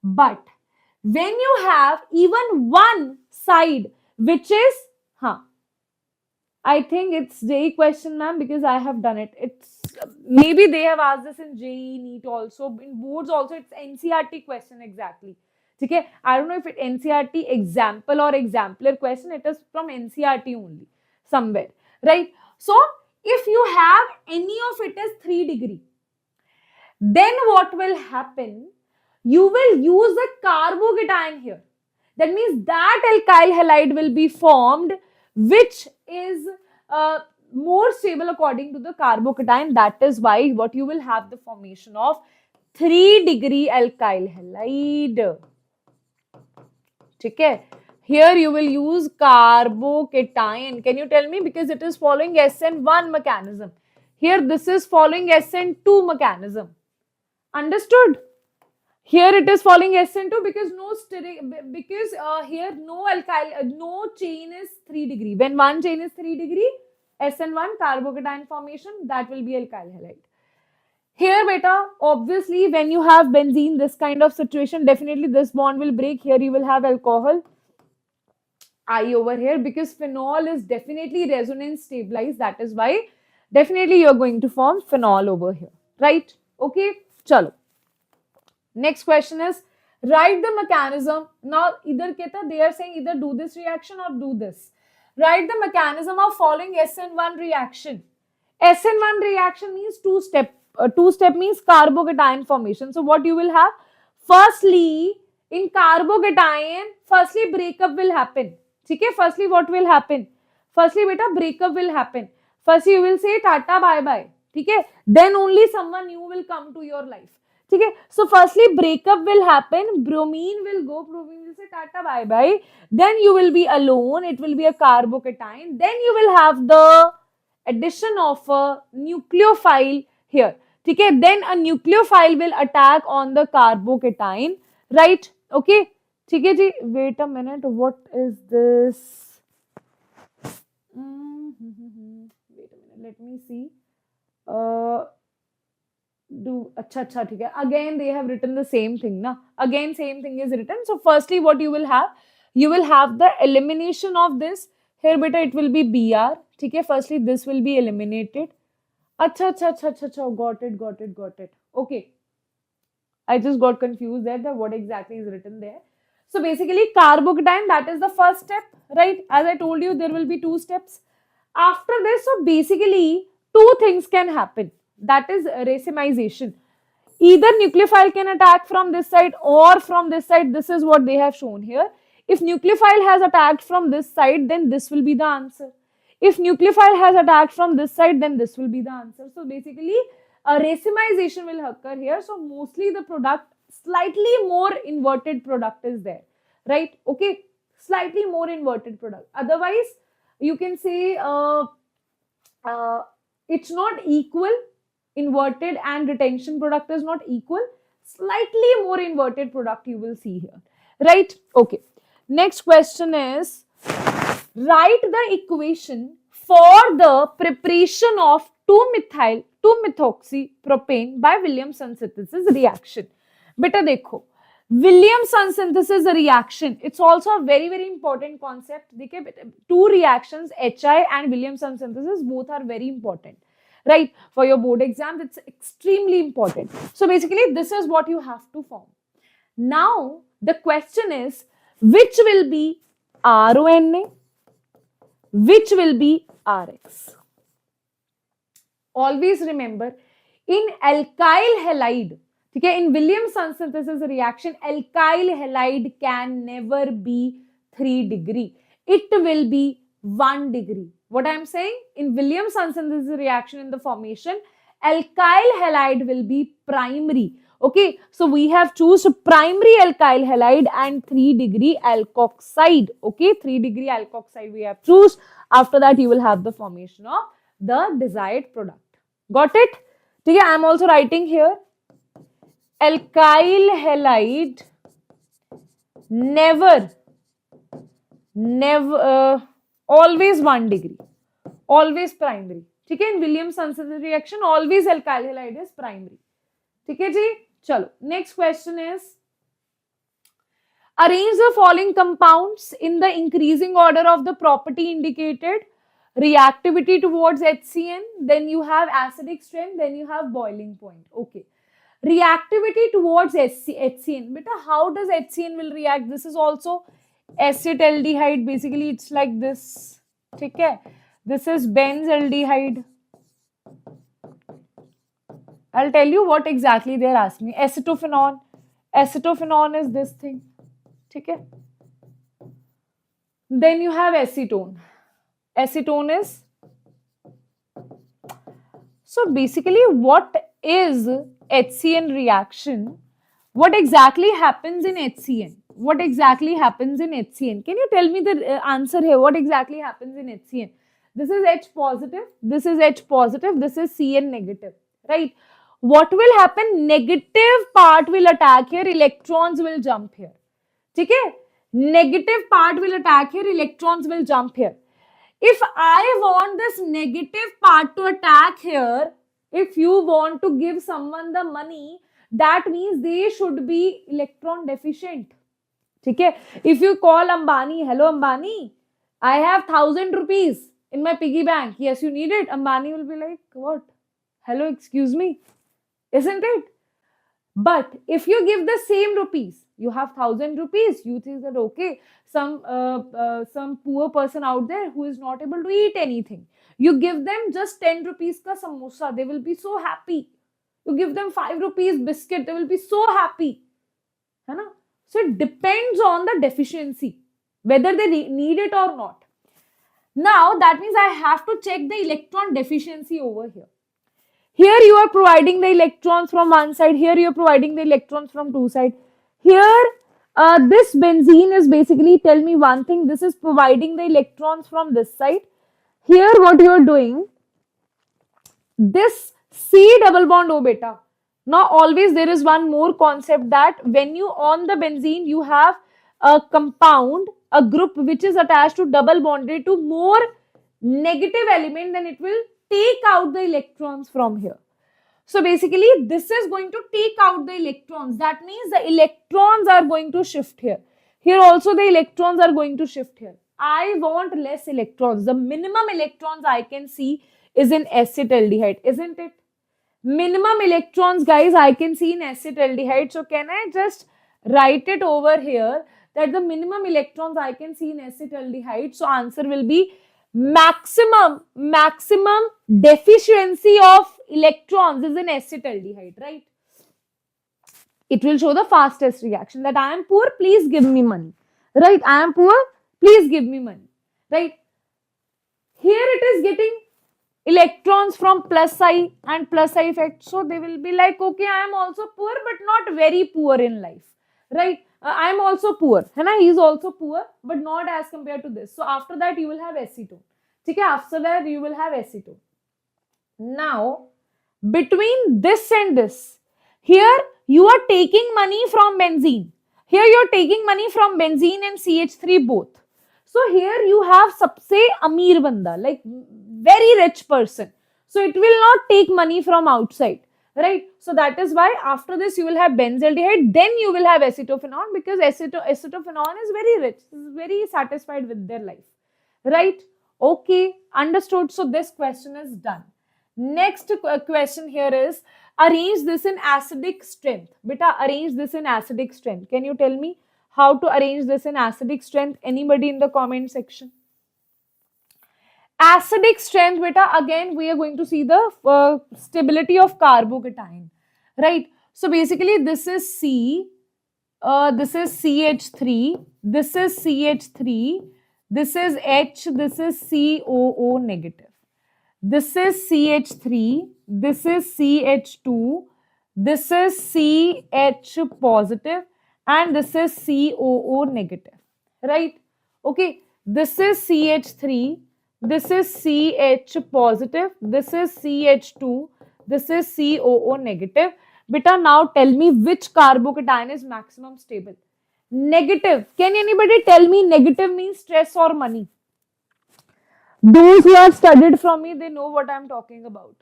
But when you have even one side, which is, I think it's JEE question, ma'am, because I have done it. It's maybe they have asked this in JEE, NEET also, in boards also. It's NCRT question exactly. Okay, I don't know if it's NCRT example or exemplar question. It is from NCRT only somewhere, right? So if you have any of it as 3 degree, then what will happen? You will use the carbocation here. That means that alkyl halide will be formed, which is more stable according to the carbocation. That is why what you will have the formation of 3 degree alkyl halide. Okay? Here you will use carbocation. Can you tell me? Because it is following SN1 mechanism. Here this is following SN2 mechanism. Understood? Here it is following SN2 because here no alkyl, no chain is 3 degree. When one chain is 3 degree, SN1 carbocation formation, that will be alkyl halide. Here, beta, obviously, when you have benzene, this kind of situation, definitely this bond will break. Here you will have alcohol I over here because phenol is definitely resonance stabilized. That is why definitely you're going to form phenol over here, right? Okay, chalo. Next question is, write the mechanism. Now, either they are saying either do this reaction or do this. Write the mechanism of following SN1 reaction. SN1 reaction means two-step. Two-step means carbocation formation. So, what you will have? Firstly, in carbocation, firstly breakup will happen. Okay? Firstly, what will happen? Firstly, beta, breakup will happen. Firstly, you will say tata bye-bye. Okay? Then only someone new will come to your life. Okay? So, firstly, breakup will happen. Bromine will go. Bromine will say tata bye-bye. Then you will be alone. It will be a carbocation. Then you will have the addition of a nucleophile here. Okay, then a nucleophile will attack on the carbocation, right? Okay, okay, ji. Wait a minute, what is this? Wait a minute, let me see. Again, they have written the same thing, na? Again, same thing is written. So, firstly, what you will have? You will have the elimination of this. Here, beta, it will be Br. Okay, firstly, this will be eliminated. Got it. Okay. I just got confused there that what exactly is written there. So basically carbocation, that is the first step, right? As I told you, there will be two steps. After this, so basically two things can happen. That is racemization. Either nucleophile can attack from this side or from this side. This is what they have shown here. If nucleophile has attacked from this side, then this will be the answer. If nucleophile has attacked from this side, then this will be the answer. So basically, a racemization will occur here. So mostly the product, slightly more inverted product is there, right? Okay, slightly more inverted product. Otherwise, you can say it's not equal. Inverted and retention product is not equal. Slightly more inverted product you will see here, right? Okay. Next question is, write the equation for the preparation of 2-methoxypropane by Williamson synthesis reaction. Beta dekho, Williamson synthesis reaction, it's also a very, very important concept. Two reactions, HI and Williamson synthesis, both are very important, right? For your board exam, it's extremely important. So basically, this is what you have to form. Now, the question is, which will be RONA? Which will be RX? Always remember, in alkyl halide, okay, in Williamson synthesis reaction, alkyl halide can never be 3 degree. It will be 1 degree. What I am saying? In Williamson synthesis reaction in the formation, alkyl halide will be primary. Okay, so we have choose primary alkyl halide and 3 degree alkoxide. Okay, 3 degree alkoxide we have choose. After that, you will have the formation of the desired product. Got it? Okay, I am also writing here. Alkyl halide never, always 1 degree. Always primary. Okay, in Williamson synthesis reaction, always alkyl halide is primary. Okay, ji? Chalo. Next question is, arrange the following compounds in the increasing order of the property indicated. Reactivity towards HCN, then you have acidic strength, then you have boiling point. Okay. Reactivity towards HCN. Beta, how does HCN will react? This is also acetaldehyde. Basically, it's like this. Okay. This is benzaldehyde. I'll tell you what exactly they're asking me. Acetophenone. Acetophenone is this thing. Okay. Then you have acetone. Acetone is. So basically, what is HCN reaction? What exactly happens in HCN? what exactly happens in HCN? Can you tell me the answer here? What exactly happens in HCN? This is H positive, this is H positive, this is Cn negative, right? What will happen? Negative part will attack here, electrons will jump here. Okay? Negative part will attack here, electrons will jump here. If I want this negative part to attack here, if you want to give someone the money, that means they should be electron deficient. Okay? If you call Ambani, hello Ambani, I have 1,000 rupees in my piggy bank. Yes, you need it. Ambani will be like, what? Hello, excuse me. Isn't it? But if you give the same rupees, you have 1,000 rupees, you think that okay, some poor person out there who is not able to eat anything, you give them just 10 rupees ka samosa, they will be so happy. You give them 5 rupees biscuit, they will be so happy. Hai na? So it depends on the deficiency, whether they need it or not. Now that means I have to check the electron deficiency over here. Here you are providing the electrons from one side. Here you are providing the electrons from two sides. Here, this benzene is basically, tell me one thing, this is providing the electrons from this side. Here what you are doing, this C double bond O beta. Now always there is one more concept that when you on the benzene, you have a compound, a group which is attached to double bonded to more negative element, then it will take out the electrons from here. So basically this is going to take out the electrons. That means the electrons are going to shift here. Here also the electrons are going to shift here. I want less electrons. The minimum electrons I can see is in acetaldehyde, isn't it? Minimum electrons, guys, I can see in acetaldehyde. So can I just write it over here that the minimum electrons I can see in acetaldehyde? So answer will be maximum deficiency of electrons is in acetaldehyde, right? It will show the fastest reaction that I am poor, please give me money, right? I am poor, please give me money, right? Here it is getting electrons from plus I and plus I effect, so they will be like, okay, I am also poor but not very poor in life, right? I am also poor, he is also poor but not as compared to this. So after that you will have acetone. Okay, after that you will have acetone. Now between this and this, here you are taking money from benzene. Here you are taking money from benzene and CH3 both. So here you have sabse amir banda, like very rich person. So it will not take money from outside, right? So that is why after this you will have benzaldehyde, then you will have acetophenone, because acetophenone is very rich, is very satisfied with their life, right? Okay, understood. So this question is done. Next question here is, arrange this in acidic strength. Beta, arrange this in acidic strength. Can you tell me how to arrange this in acidic strength? Anybody in the comment section? Acidic strength, beta, again we are going to see the stability of carbocation, right? So basically this is C, this is CH3, this is CH3, this is H, this is COO negative. This is CH3, this is CH2, this is CH positive, and this is COO negative, right? Okay, this is CH3, this is CH positive, this is CH2, this is COO negative. Beta, now tell me which carbocation is maximum stable. Negative. Can anybody tell me negative means stress or money? Those who have studied from me, they know what I am talking about.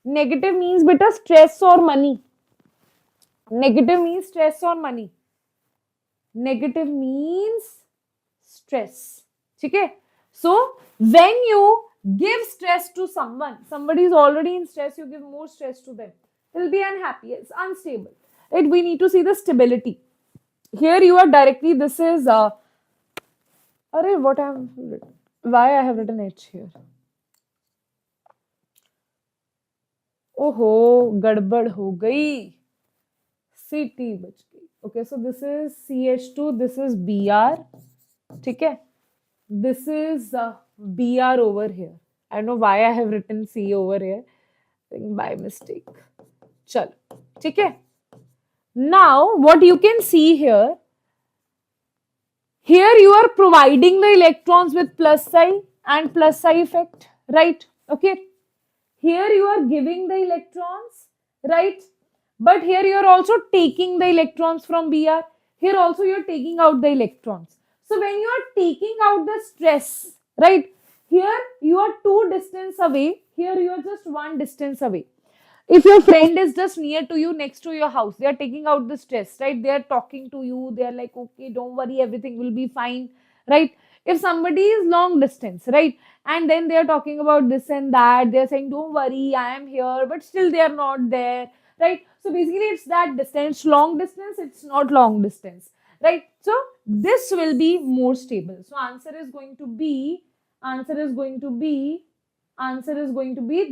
Negative means beta stress or money. Negative means stress or money. Negative means stress. Okay? So when you give stress to someone, somebody is already in stress, you give more stress to them, they'll be unhappy, it's unstable, right? We need to see the stability. Here you are directly, this is what I have written. Why I have written H here? Oh, gadbad ho gayi. CT bach gayi. Okay, so this is CH2, this is Br. Okay, this is Br over here. I don't know why I have written C over here. I think by mistake. Chalo. Okay. Now, what you can see here, Here you are providing the electrons with plus psi and plus psi effect, right? Okay. Here you are giving the electrons, right? But here you are also taking the electrons from Br. Here also you are taking out the electrons. So when you are taking out the stress, right? Here you are two distance away. Here you are just one distance away. If your friend is just near to you, next to your house, they are taking out the stress, right? They are talking to you, they are like, okay, don't worry, everything will be fine, right? If somebody is long distance, right, and then they are talking about this and that, they are saying, don't worry, I am here, but still they are not there, right? So basically it's that distance, long distance, it's not long distance, right? So this will be more stable. So answer is going to be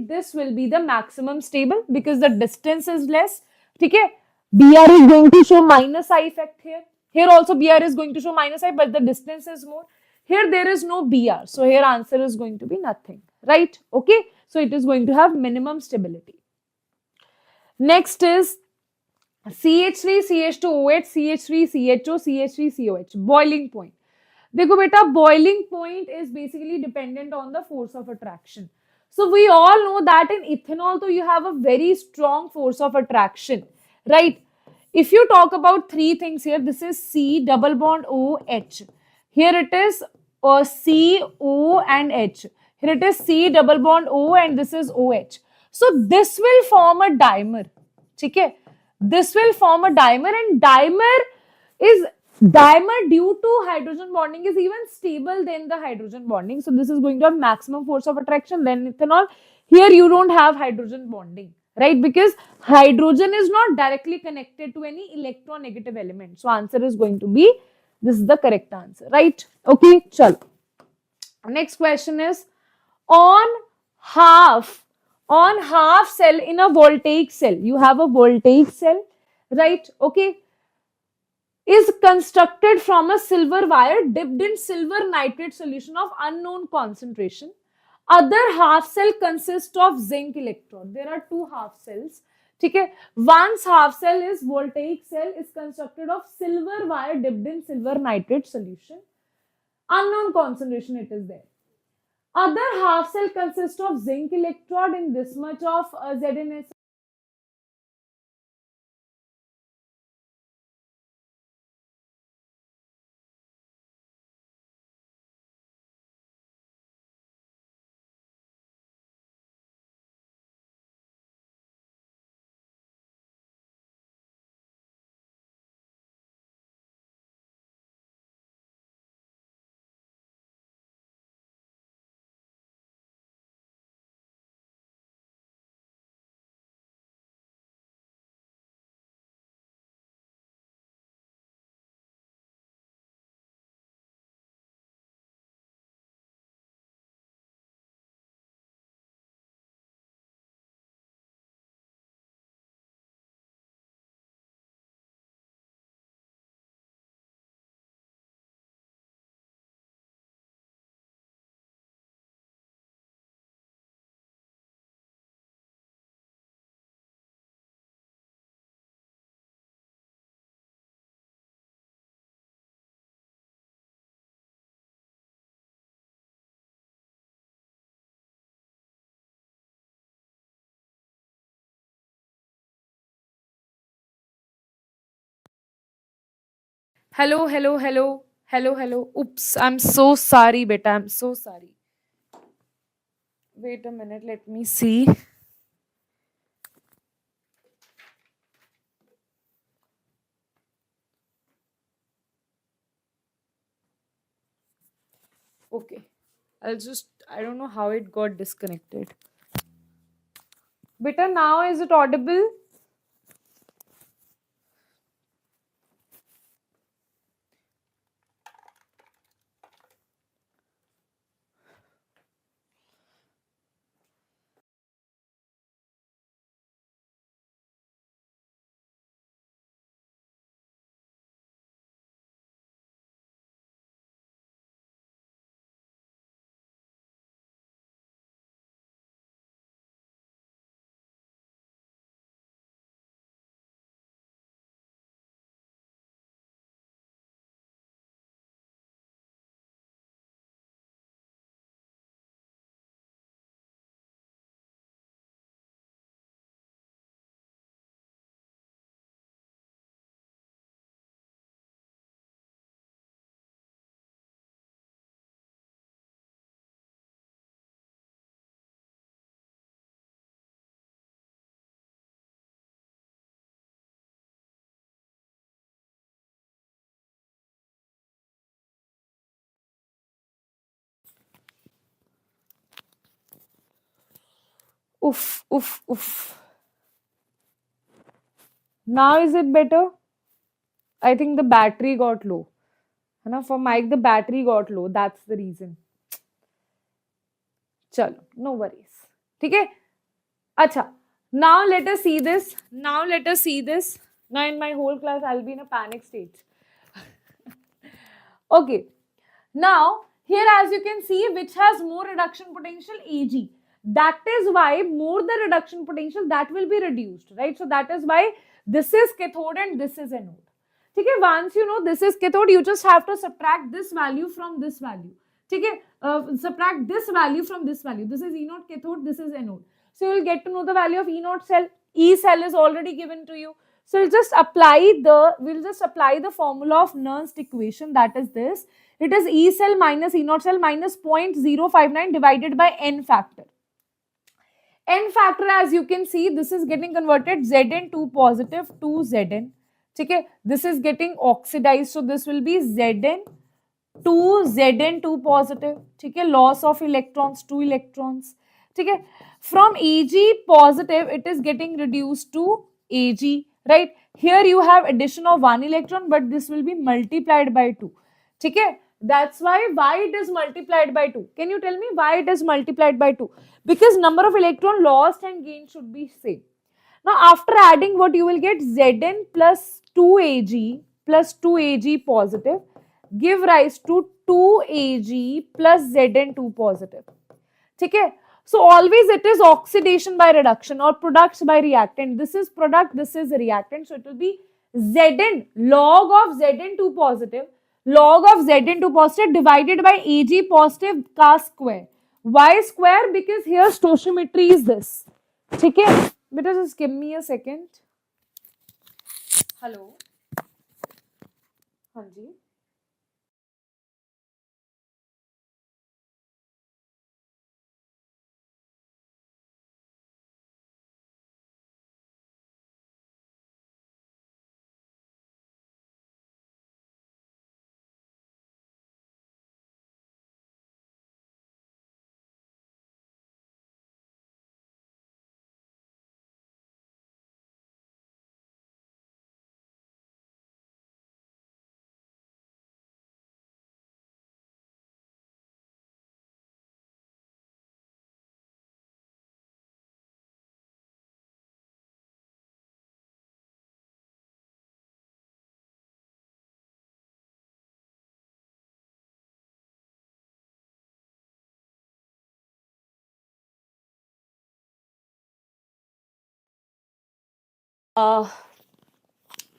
this will be the maximum stable because the distance is less. Okay, Br is going to show minus I effect here. Here also Br is going to show minus I, but the distance is more. Here there is no Br, so here answer is going to be nothing, right? Okay, so it is going to have minimum stability. Next is CH3 CH2OH CH3 CHO CH3 COH, boiling point. देखो बेटा, boiling point is basically dependent on the force of attraction. So we all know that in ethanol, so you have a very strong force of attraction, right? If you talk about three things here, this is C double bond O H. Here it is C O and H. Here it is C double bond O and this is OH. So this will form a dimer. Okay? This will form a dimer, and dimer due to hydrogen bonding is even stable than the hydrogen bonding. So this is going to have maximum force of attraction than ethanol. Here you don't have hydrogen bonding, right? Because hydrogen is not directly connected to any electronegative element. So answer is going to be, this is the correct answer, right? Okay, chalo. Next question is, on half cell in a voltaic cell, you have a voltaic cell, right? Okay, is constructed from a silver wire dipped in silver nitrate solution of unknown concentration. Other half cell consists of zinc electrode. There are two half cells. Okay. One's half cell is voltaic cell is constructed of silver wire dipped in silver nitrate solution. Unknown concentration it is there. Other half cell consists of zinc electrode in this much of ZnS. Hello, hello, hello, hello, hello. Oops, I'm so sorry, beta. I'm so sorry. Wait a minute, let me see. Okay. I don't know how it got disconnected. Beta, now is it audible? Oof, oof, oof. Now is it better? I think the battery got low. For mic, the battery got low. That's the reason. Chalo, no worries. Okay? Acha. Now let us see this. Now let us see this. Now in my whole class, I'll be in a panic state. Okay. Now, here as you can see, which has more reduction potential? Ag. That is why more the reduction potential, that will be reduced, right? So that is why this is cathode and this is anode. Okay, once you know this is cathode, you just have to subtract this value from this value. Okay, subtract this value from this value. This is E naught cathode, this is anode. So you will get to know the value of E naught cell. E cell is already given to you. So we'll just apply the formula of Nernst equation, that is this. It is E cell minus E naught cell minus 0.059 divided by N factor. N factor, as you can see, this is getting converted Zn2 positive to Zn. Okay, this is getting oxidized, so this will be Zn to Zn2 positive. Okay, loss of electrons, 2 electrons. Okay, from Ag positive, it is getting reduced to Ag, right? Here you have addition of 1 electron, but this will be multiplied by 2. Okay, that's why it is multiplied by 2. Can you tell me why it is multiplied by 2? Because number of electron lost and gained should be same. Now, after adding, what you will get? Zn plus 2Ag plus 2Ag positive give rise to 2Ag plus Zn2 positive. Okay? So, always it is oxidation by reduction or products by reactant. This is product, this is reactant. So, it will be Zn log of Zn2 positive, log of Zn2 positive divided by Ag positive ka square. Why square? Because here stoichiometry is this. Okay? Beta, just give me a second. Hello. Hanji.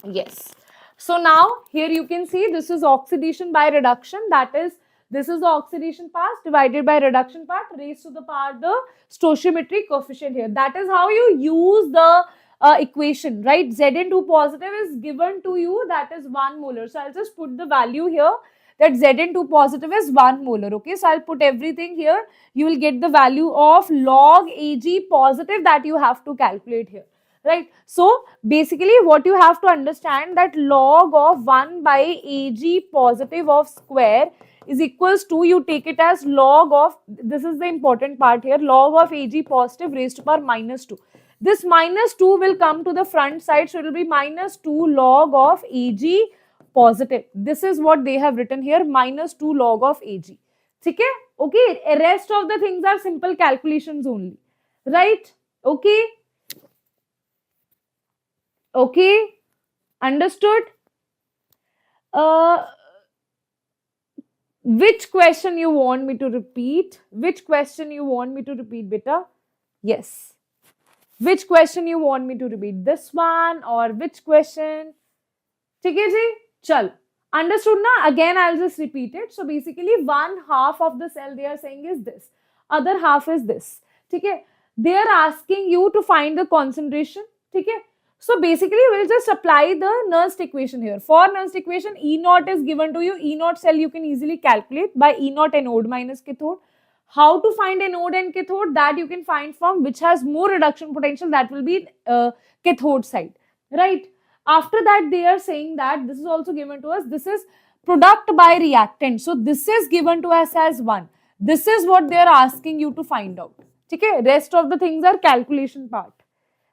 Yes. So now here you can see this is oxidation by reduction. That is, this is the oxidation part divided by reduction part raised to the power the stoichiometric coefficient here. That is how you use the equation, right? Zn2 positive is given to you, that is 1 molar. So I'll just put the value here that Zn2 positive is 1 molar. Okay, so I'll put everything here. You will get the value of log Ag positive that you have to calculate here. Right. So basically what you have to understand that log of 1 by Ag positive of square is equals to, you take it as log of, this is the important part here, log of Ag positive raised to power minus 2. This minus 2 will come to the front side, so it will be minus 2 log of Ag positive. This is what they have written here, minus 2 log of Ag. Okay? Okay, rest of the things are simple calculations only. Right? Okay? Okay, understood? Which question you want me to repeat? Which question you want me to repeat, beta? Yes. Which question you want me to repeat? This one or which question? ठीक है जी? चल. Understood na? Again, I'll just repeat it. So basically, one half of the cell they are saying is this. Other half is this. ठीक है? They are asking you to find the concentration. ठीक है? So basically, we'll just apply the Nernst equation here. For Nernst equation, E naught is given to you. E naught cell you can easily calculate by E naught anode minus cathode. How to find anode and cathode? That you can find from which has more reduction potential. That will be cathode side, right? After that, they are saying that this is also given to us. This is product by reactant. So this is given to us as 1. This is what they are asking you to find out. ठीक है, rest of the things are calculation part,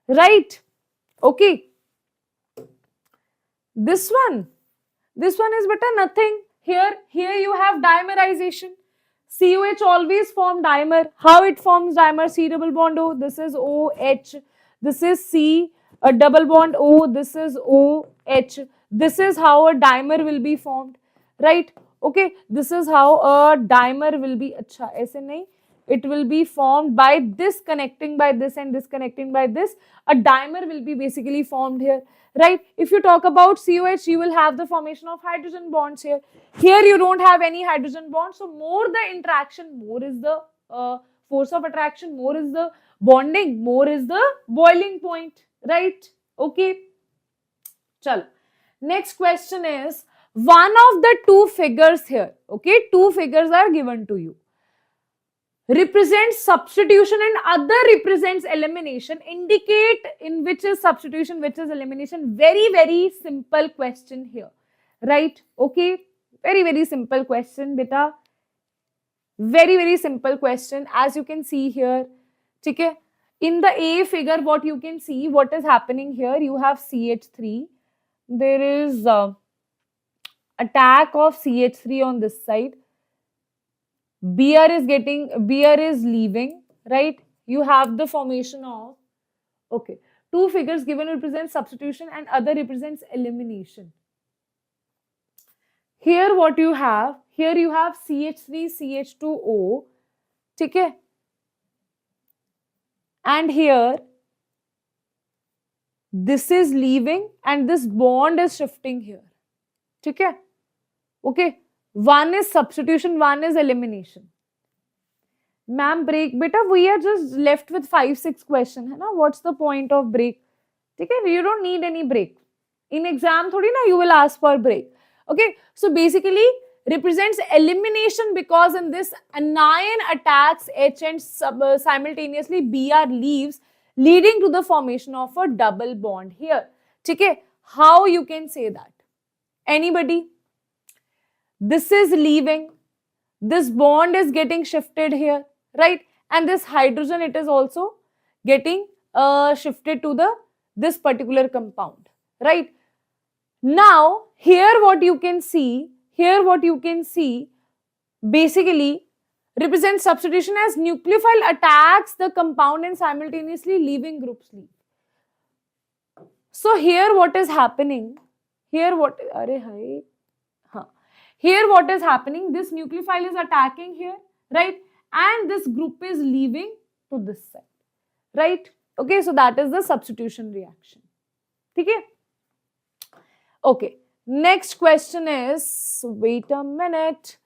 right? Okay, this one is better nothing. Here you have dimerization. COH always form dimer. How it forms dimer? C double bond O. This is OH. This is C, a double bond O. This is OH. This is how a dimer will be formed, right? Okay, this is how a dimer will be. Acha, aise nahi. It will be formed by this connecting by this and this connecting by this. A dimer will be basically formed here, right? If you talk about COH, you will have the formation of hydrogen bonds here. Here you don't have any hydrogen bonds, so more the interaction, more is the force of attraction, more is the bonding, more is the boiling point, right? Okay. Chalo. Next question is, one of the two figures here, okay, two figures are given to you, represents substitution and other represents elimination. Indicate in which is substitution, which is elimination. Very simple question here, right? Okay, very simple question, beta. Very simple question. As you can see here, okay, in the A figure, what you can see, what is happening here, you have CH3. There is attack of CH3 on this side. Br is leaving, right? You have the formation of, okay, two figures given represent substitution and other represents elimination. Here what you have, here you have CH3, CH2O, okay? And here, this is leaving and this bond is shifting here, okay? Okay. One is substitution, one is elimination. Ma'am, break, beta, we are just left with 5-6 questions. What's the point of break? Okay, you don't need any break. In exam, thodi na, you will ask for break. Okay, so basically represents elimination because in this anion attacks H and simultaneously Br leaves, leading to the formation of a double bond here. Okay, how you can say that? Anybody? This is leaving, this bond is getting shifted here, right? And this hydrogen, it is also getting shifted to this particular compound, right? Now, here what you can see, basically represents substitution as nucleophile attacks the compound and simultaneously leaving groups leave. So here what is happening, here what is happening, this nucleophile is attacking here, right? And this group is leaving to this side, right? Okay, so that is the substitution reaction. Okay? Okay, next question is, wait a minute.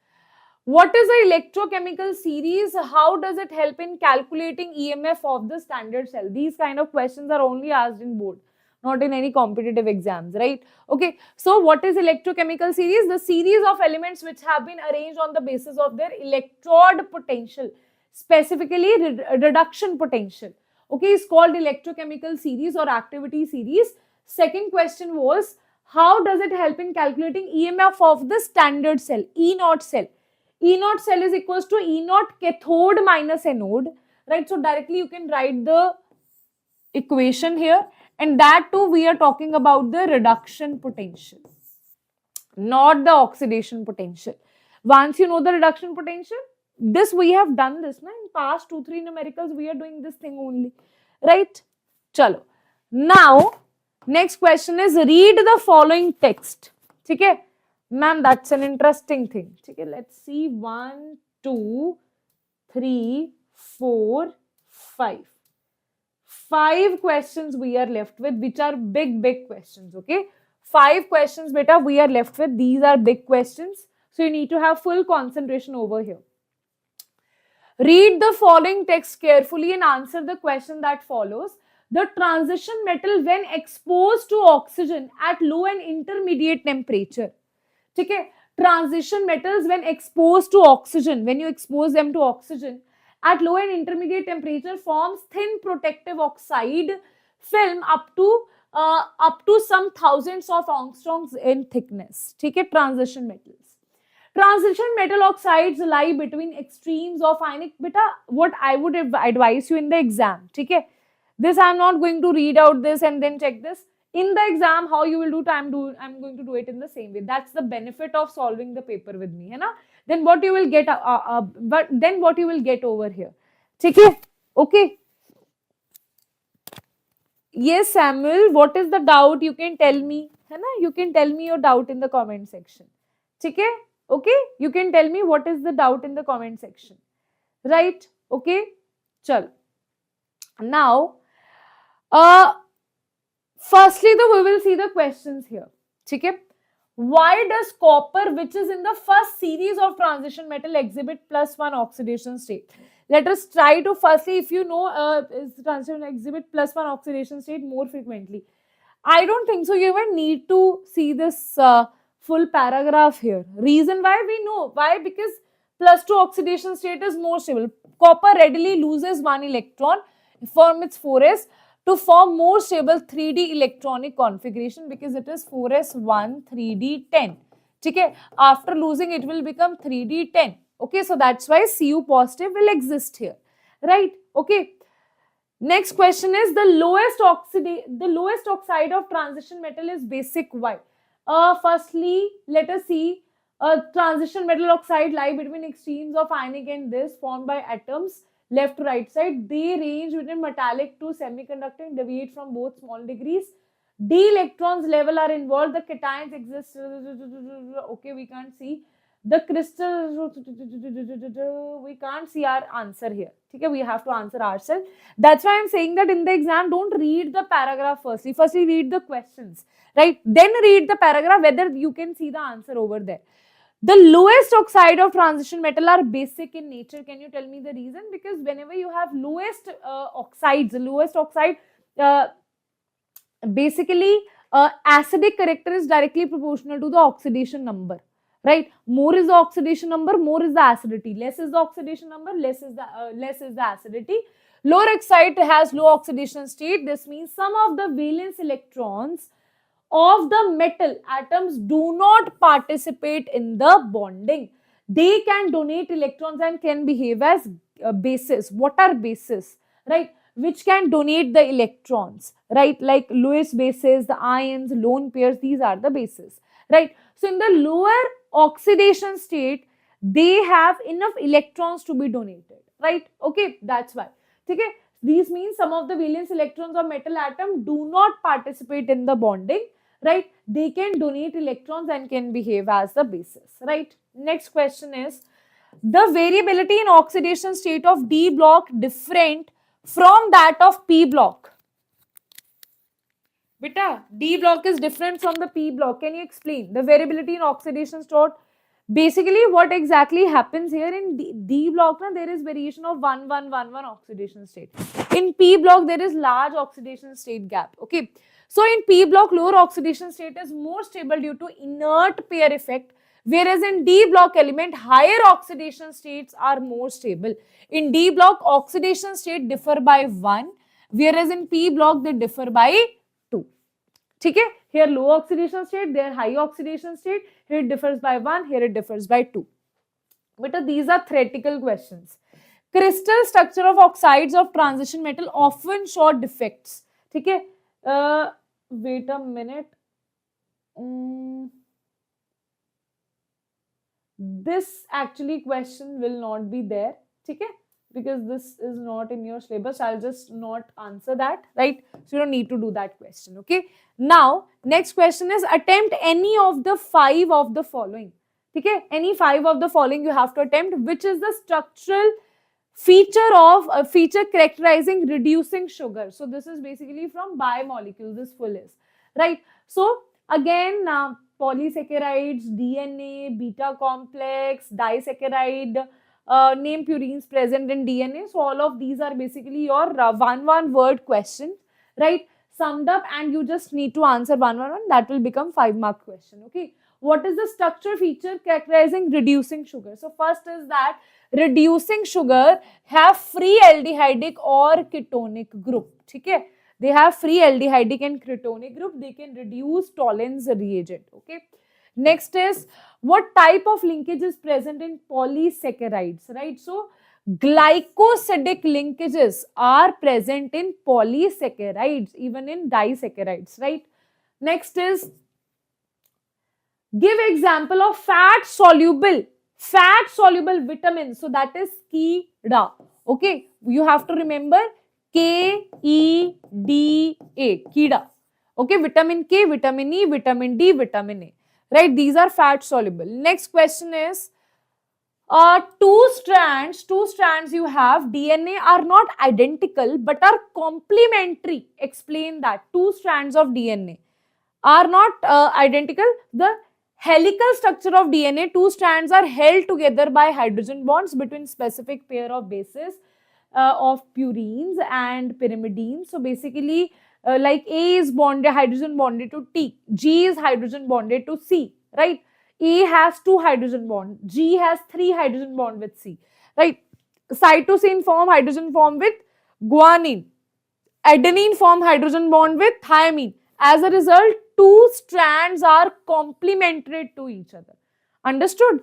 What is the electrochemical series? How does it help in calculating EMF of the standard cell? These kind of questions are only asked in board, not in any competitive exams, right? Okay, so what is electrochemical series? The series of elements which have been arranged on the basis of their electrode potential, specifically reduction potential. Okay, it's called electrochemical series or activity series. Second question was, how does it help in calculating EMF of the standard cell, E0 cell? E0 cell is equals to E0 cathode minus anode, right? So directly you can write the equation here. And that too, we are talking about the reduction potential, not the oxidation potential. Once you know the reduction potential, this we have done this in past 2-3 numericals, we are doing this thing only, right? Chalo. Now, next question is, read the following text. Okay? Ma'am, that's an interesting thing. Okay, let's see. 1, 2, 3, 4, 5. 5 questions we are left with, which are big questions, okay? 5 questions, beta, we are left with. These are big questions. So you need to have full concentration over here. Read the following text carefully and answer the question that follows. The transition metal when exposed to oxygen at low and intermediate temperature. Okay? Transition metals when exposed to oxygen, when you expose them to oxygen, at low and intermediate temperature forms thin protective oxide film up to some thousands of angstroms in thickness. Okay, transition metals. Transition metal oxides lie between extremes of ionic. Beta, what I would advise you in the exam, okay? This I'm not going to read out this and then check this. In the exam, how you will do it, I'm going to do it in the same way. That's the benefit of solving the paper with me, है ना? Then what you will get, but then what you will get over here, okay? Okay. Yes, Samuel, what is the doubt? You can tell me, है ना? You can tell me your doubt in the comment section. Okay? Okay? You can tell me what is the doubt in the comment section. Right? Okay? Chal. Now, firstly, though, we will see the questions here. Okay? Why does copper, which is in the first series of transition metal, exhibit +1 oxidation state? Let us try to firstly, if you know, transition exhibit +1 oxidation state more frequently. I don't think so. You even need to see this full paragraph here. Reason why we know. Why? Because +2 oxidation state is more stable. Copper readily loses 1 electron from its 4s to form more stable 3D electronic configuration because it is 4s1 3D10. Okay? After losing it will become 3D10. Okay, so that's why Cu positive will exist here. Right? Okay. Next question is the lowest oxide of transition metal is basic. Why? Firstly, let us see. Transition metal oxide lie between extremes of ionic and this formed by atoms left to right side. They range between metallic to semiconducting, deviate from both small degrees. D electrons level are involved. The cations exist. Okay, we can't see. The crystal, we can't see our answer here. Okay, we have to answer ourselves. That's why I'm saying that in the exam, don't read the paragraph firstly. Firstly, read the questions, right? Then read the paragraph, whether you can see the answer over there. The lowest oxide of transition metal are basic in nature. Can you tell me the reason? Because whenever you have lowest oxides, the lowest oxide, basically acidic character is directly proportional to the oxidation number. Right, more is the oxidation number, more is the acidity. Less is the oxidation number, less is the acidity. Lower oxide has low oxidation state. This means some of the valence electrons of the metal atoms do not participate in the bonding. They can donate electrons and can behave as bases. What are bases? Right, which can donate the electrons. Right, like Lewis bases, the ions, lone pairs. These are the bases. Right. So in the lower oxidation state, they have enough electrons to be donated, right? Okay, that's why. Okay, these means some of the valence electrons of metal atom do not participate in the bonding, right? They can donate electrons and can behave as the basis, right? Next question is, the variability in oxidation state of D block different from that of P block? Beta, D block is different from the P block. Can you explain the variability in oxidation state? Basically, what exactly happens here in D block, there is variation of 1, 1, 1, 1 oxidation state. In P block, there is large oxidation state gap. Okay. So in P block, lower oxidation state is more stable due to inert pair effect, whereas in D block element, higher oxidation states are more stable. In D block, oxidation state differ by 1, whereas in P block, they differ by 2. Okay? Here low oxidation state, there high oxidation state. Here it differs by 1, here it differs by 2. But these are theoretical questions. Crystal structure of oxides of transition metal often show defects. Okay? Wait a minute. This actually question will not be there. Okay? Because this is not in your syllabus, I'll just not answer that, right? So you don't need to do that question, okay? Now, next question is attempt any of the 5 of the following. Okay? Any 5 of the following you have to attempt. Which is the structural feature characterizing reducing sugar? So this is basically from Biomolecules, this full is, right? So again, polysaccharides, DNA, beta complex, disaccharide, name purines present in DNA. So all of these are basically your one word question, right? Summed up, and you just need to answer one. That will become 5-mark question. Okay. What is the structure feature characterizing reducing sugar? So first is that reducing sugar have free aldehydic or ketonic group. Okay. They have free aldehydic and ketonic group. They can reduce Tollens reagent. Okay. Next is, what type of linkage is present in polysaccharides, right? So glycosidic linkages are present in polysaccharides, even in disaccharides, right? Next is, give example of fat soluble vitamin. So that is Keda. Okay, you have to remember Keda, Keda. Okay, vitamin K, vitamin E, vitamin D, vitamin A. Right, these are fat soluble. Next question is, two strands you have DNA are not identical but are complementary. Explain that. Two strands of DNA are not identical. The helical structure of DNA, two strands are held together by hydrogen bonds between specific pair of bases of purines and pyrimidines. So basically, like A is bonded, hydrogen bonded to T, G is hydrogen bonded to C, right? A has 2 hydrogen bond, G has 3 hydrogen bond with C, right? Cytosine form hydrogen bond with guanine, adenine form hydrogen bond with thymine. As a result, two strands are complementary to each other. Understood?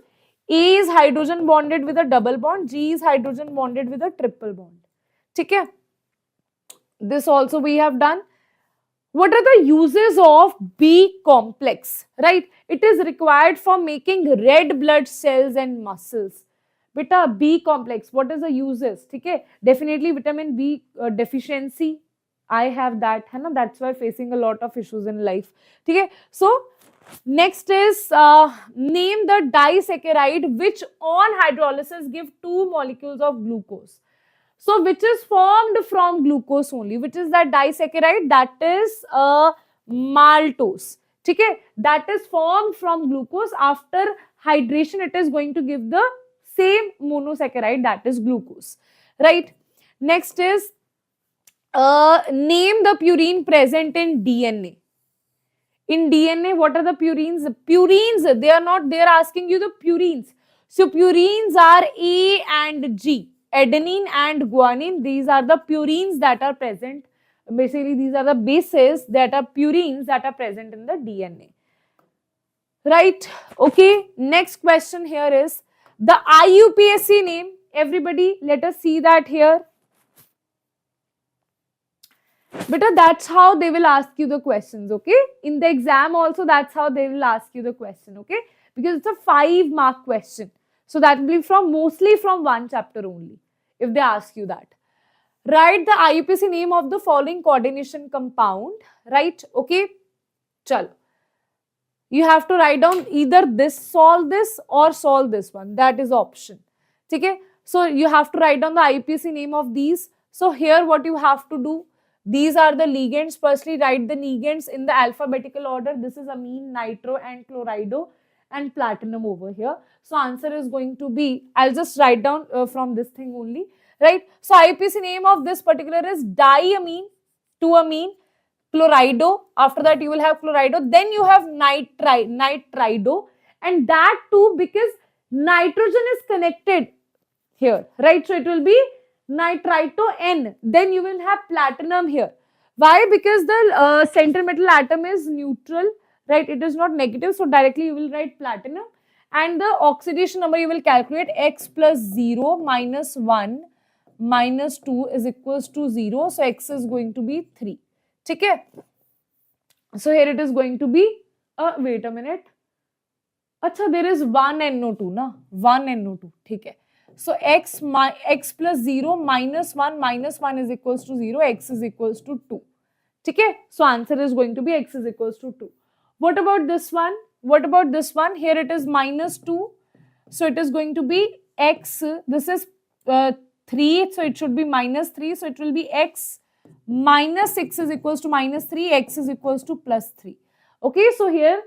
A is hydrogen bonded with a double bond, G is hydrogen bonded with a triple bond. Okay? This also we have done. What are the uses of B complex? Right? It is required for making red blood cells and muscles. Beta, B complex, what is the uses? Okay? Definitely vitamin B deficiency. I have that, है ना? That's why facing a lot of issues in life. Okay? So, next is name the disaccharide which on hydrolysis give 2 molecules of glucose. So, which is formed from glucose only? Which is that disaccharide? That is maltose. Okay? That is formed from glucose. After hydration, it is going to give the same monosaccharide, that is glucose. Right? Next is name the purine present in DNA. In DNA, what are the purines? Purines, they are asking you the purines. So purines are A and G, adenine and guanine. These are the purines that are present. Basically, these are the bases that are purines that are present in the DNA. Right? Okay. Next question here is the IUPAC name. Everybody, let us see that here. Beta, that's how they will ask you the questions, okay? In the exam also, that's how they will ask you the question, okay? Because it's a 5-mark question. So that will be mostly from one chapter only, if they ask you that. Write the IUPAC name of the following coordination compound, right? Okay? Chalo. You have to write down either solve this or solve this one. That is option. Okay? So you have to write down the IUPAC name of these. So here what you have to do, these are the ligands. Firstly, write the ligands in the alphabetical order. This is amine, nitro and chlorido and platinum over here. So answer is going to be, I'll just write down from this thing only, right? So IUPAC name of this particular is diamine, 2-amine, chlorido. After that you will have chlorido. Then you have nitrido, and that too because nitrogen is connected here, right? So it will be nitrito N. Then you will have platinum here. Why? Because the center metal atom is neutral, right? It is not negative. So directly you will write platinum. And the oxidation number you will calculate x plus 0 minus 1 minus 2 is equals to 0. So x is going to be 3. Okay? So here it is going to be, wait a minute. Acha, there is 1 NO2, na? 1 NO2. Okay. So x plus 0 minus 1 is equals to 0. X is equals to 2. Okay? So answer is going to be x is equals to 2. What about this one? What about this one? Here it is minus 2. So it is going to be x. This is 3. So it should be minus 3. So it will be x minus 6 is equals to minus 3. X is equals to plus 3. Okay? So here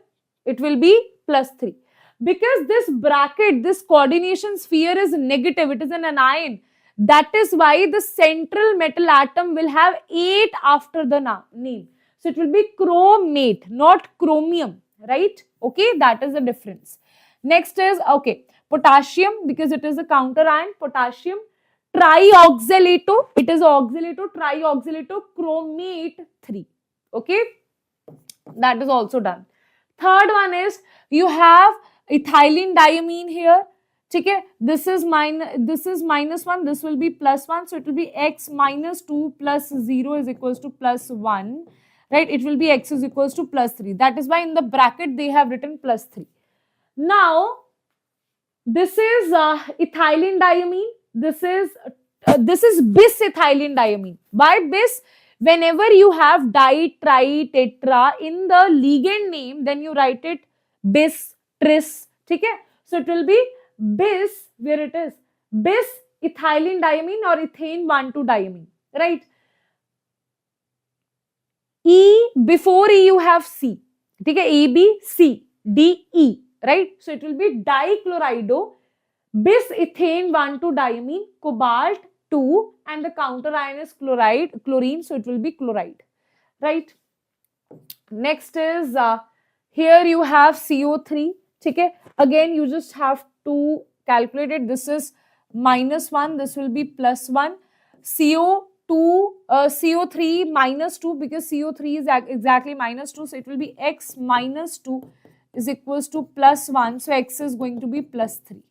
it will be plus 3. Because this bracket, this coordination sphere is negative, it is an anion. That is why the central metal atom will have 8 after the name. So it will be chromate, not chromium, right? Okay, that is the difference. Next is, okay, potassium, because it is a counter ion, potassium, trioxalato, it is oxalato, trioxalato, chromate 3. Okay, that is also done. Third one is you have ethylene diamine here. Okay, this is minus 1, this will be plus 1, so it will be x minus 2 plus 0 is equals to plus 1, right? It will be x is equals to plus 3. That is why in the bracket they have written plus 3. Now this is ethylene diamine. This is bis ethylene diamine. By bis, whenever you have di, tri, tetra in the ligand name, then you write it bis, tris. Okay? So it will be bis, where it is, bis ethylene diamine or ethane 1,2 diamine, right? E, before E you have C. Okay? A, B, C, D, E, right? So it will be dichlorido bis ethane 1,2 diamine, cobalt 2, and the counter ion is chlorine, so it will be chloride, right? Next is here you have CO3. Okay, again you just have to calculate it. This is minus 1, this will be plus 1. CO3 minus 2, because CO3 is exactly minus 2, so it will be x minus 2 is equals to plus 1, so x is going to be plus 3.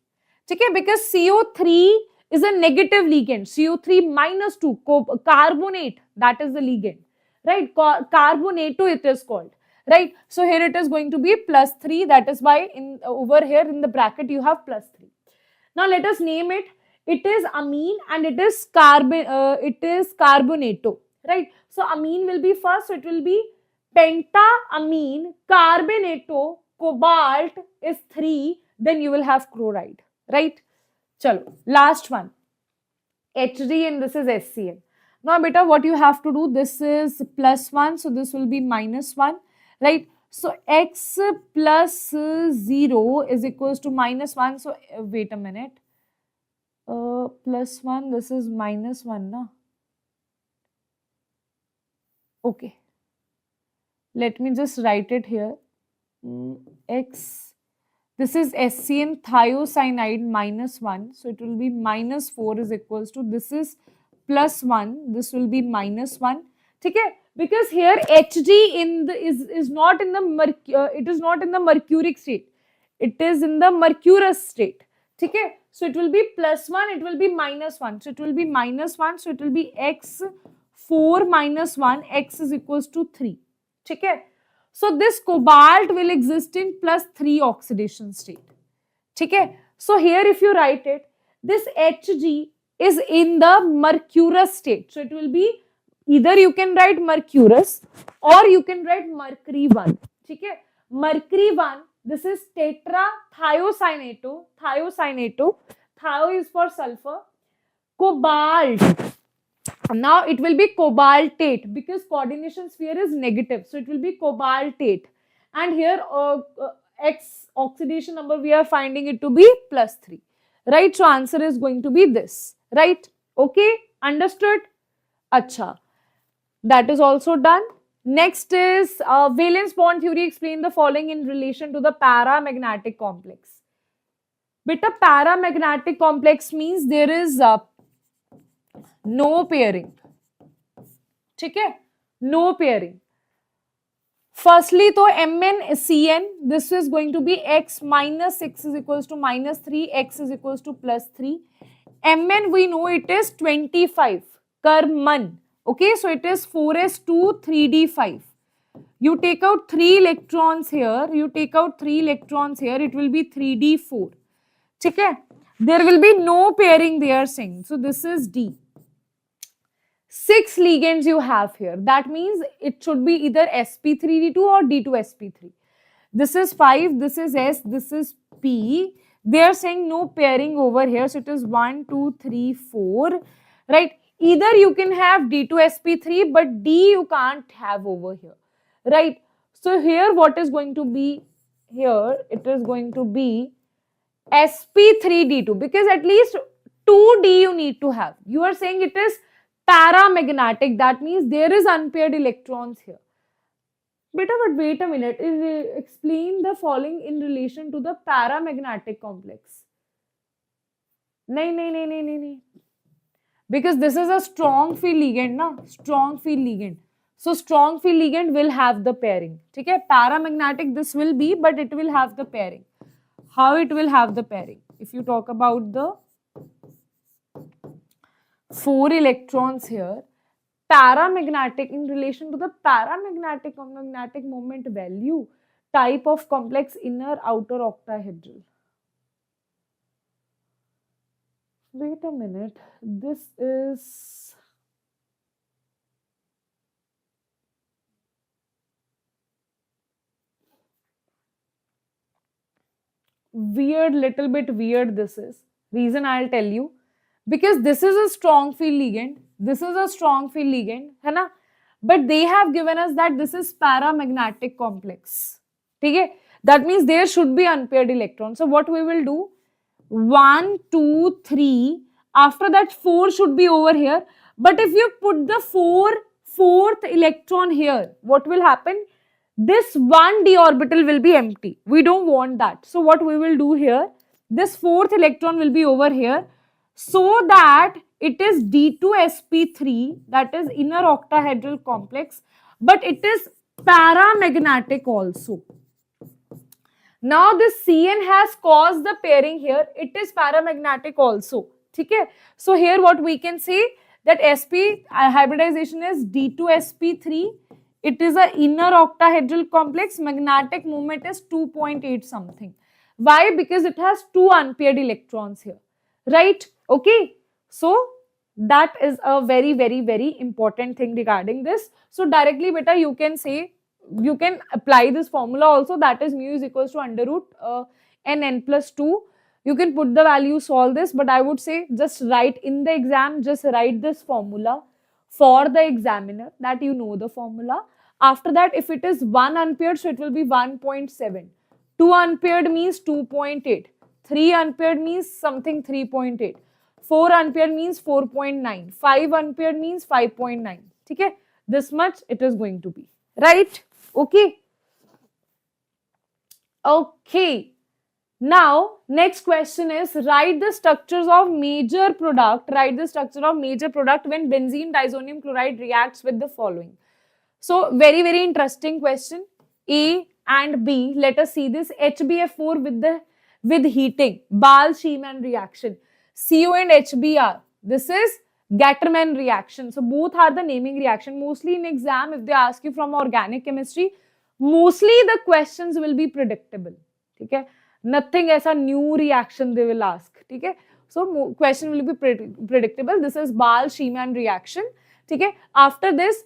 Okay, because CO3 is a negative ligand. CO3 minus 2, carbonate, that is the ligand, right? Carbonato it is called, right? So here it is going to be plus 3. That is why over here in the bracket you have plus 3. Now let us name it. It is amine and it is carbonato, right? So amine will be first, so it will be pentaamine, carbonato, cobalt is 3, then you will have chloride, right? Chalo, last one, Hd, and this is SCN. Now beta, what you have to do, this is plus 1, so this will be minus 1, right? So x plus 0 is equals to minus 1. So wait a minute, plus 1, this is minus 1, na? Okay, let me just write it here. X, this is SCN thiocyanide minus 1, so it will be minus 4 is equals to, this is plus 1, this will be minus 1. Okay, because here Hg is not in the it is not in the mercuric state, it is in the mercurous state. Okay, so it will be plus 1, it will be minus 1, so it will be minus 1, so it will be x 4 minus 1, x is equals to 3. Okay, so this cobalt will exist in plus 3 oxidation state. Okay, so here if you write it, this Hg is in the mercurous state, so it will be either you can write mercurous or you can write mercury 1. Okay, mercury 1, this is tetra thiocyanato, thio is for sulfur, cobalt. Now it will be cobaltate because coordination sphere is negative, so it will be cobaltate, and here X oxidation number we are finding it to be plus 3, right? So answer is going to be this, right? Okay, understood? Acha, that is also done. Next is valence bond theory. Explain the following in relation to the paramagnetic complex. Beta, paramagnetic complex means there is no pairing. Okay, no pairing. Firstly, to MnCN, this is going to be x minus 6 is equals to minus 3, x is equals to plus 3. Mn, we know it is 25, Karman. Okay, so it is 4s2 3d5. You take out 3 electrons here, it will be 3d4. Okay, there will be no pairing they are saying. So this is D. 6 ligands you have here. That means it should be either sp3d2 or d2sp3. This is 5, this is S, this is P. They are saying no pairing over here. So it is 1, 2, 3, 4. Right? Either you can have d2sp3, but D you can't have over here. Right? So here what is going to be here? It is going to be sp3d2 because at least 2D you need to have. You are saying it is paramagnetic, that means there is unpaired electrons here. Beta, but wait a minute, explain the following in relation to the paramagnetic complex. No. Because this is a strong field ligand, na? Strong field ligand. So strong field ligand will have the pairing. Okay, paramagnetic this will be, but it will have the pairing. How it will have the pairing? If you talk about the 4 electrons here, paramagnetic, in relation to the paramagnetic or magnetic moment value, type of complex, inner outer octahedral. Wait a minute, this is weird, little bit weird this is. Reason I'll tell you. Because this is a strong field ligand, this is a strong field ligand, है ना? But they have given us that this is paramagnetic complex. Okay? That means there should be unpaired electrons. So what we will do? 1, 2, 3. After that 4 should be over here. But if you put the fourth electron here, what will happen? This one d orbital will be empty. We don't want that. So what we will do here? This fourth electron will be over here, so that it is D2sp3, that is inner octahedral complex, but it is paramagnetic also. Now this Cn has caused the pairing here, it is paramagnetic also. Okay? So here what we can say, that sp hybridization is D2sp3, it is an inner octahedral complex, magnetic moment is 2.8 something. Why? Because it has 2 unpaired electrons here, right? Okay, so that is a very, very, very important thing regarding this. So directly beta you can say, you can apply this formula also, that is mu is equals to under root n plus 2. You can put the value, solve this, but I would say just write in the exam, just write this formula for the examiner, that you know the formula. After that, if it is 1 unpaired, so it will be 1.7. 2 unpaired means 2.8. 3 unpaired means something 3.8. 4 unpaired means 4.9. 5 unpaired means 5.9. Okay? This much it is going to be. Right? Okay. Okay. Now, next question is, write the structures of major product. Write the structure of major product when benzene disonium chloride reacts with the following. So, very, very interesting question. A and B. Let us see this. HBF4 with heating. Ball-Schiemann reaction. CO and HBr. This is Gattermann reaction. So, both are the naming reaction. Mostly in exam, if they ask you from organic chemistry, mostly the questions will be predictable. Okay? Nothing as a new reaction they will ask. Okay? So, question will be predictable. This is Ball-Schiemann reaction. Okay? After this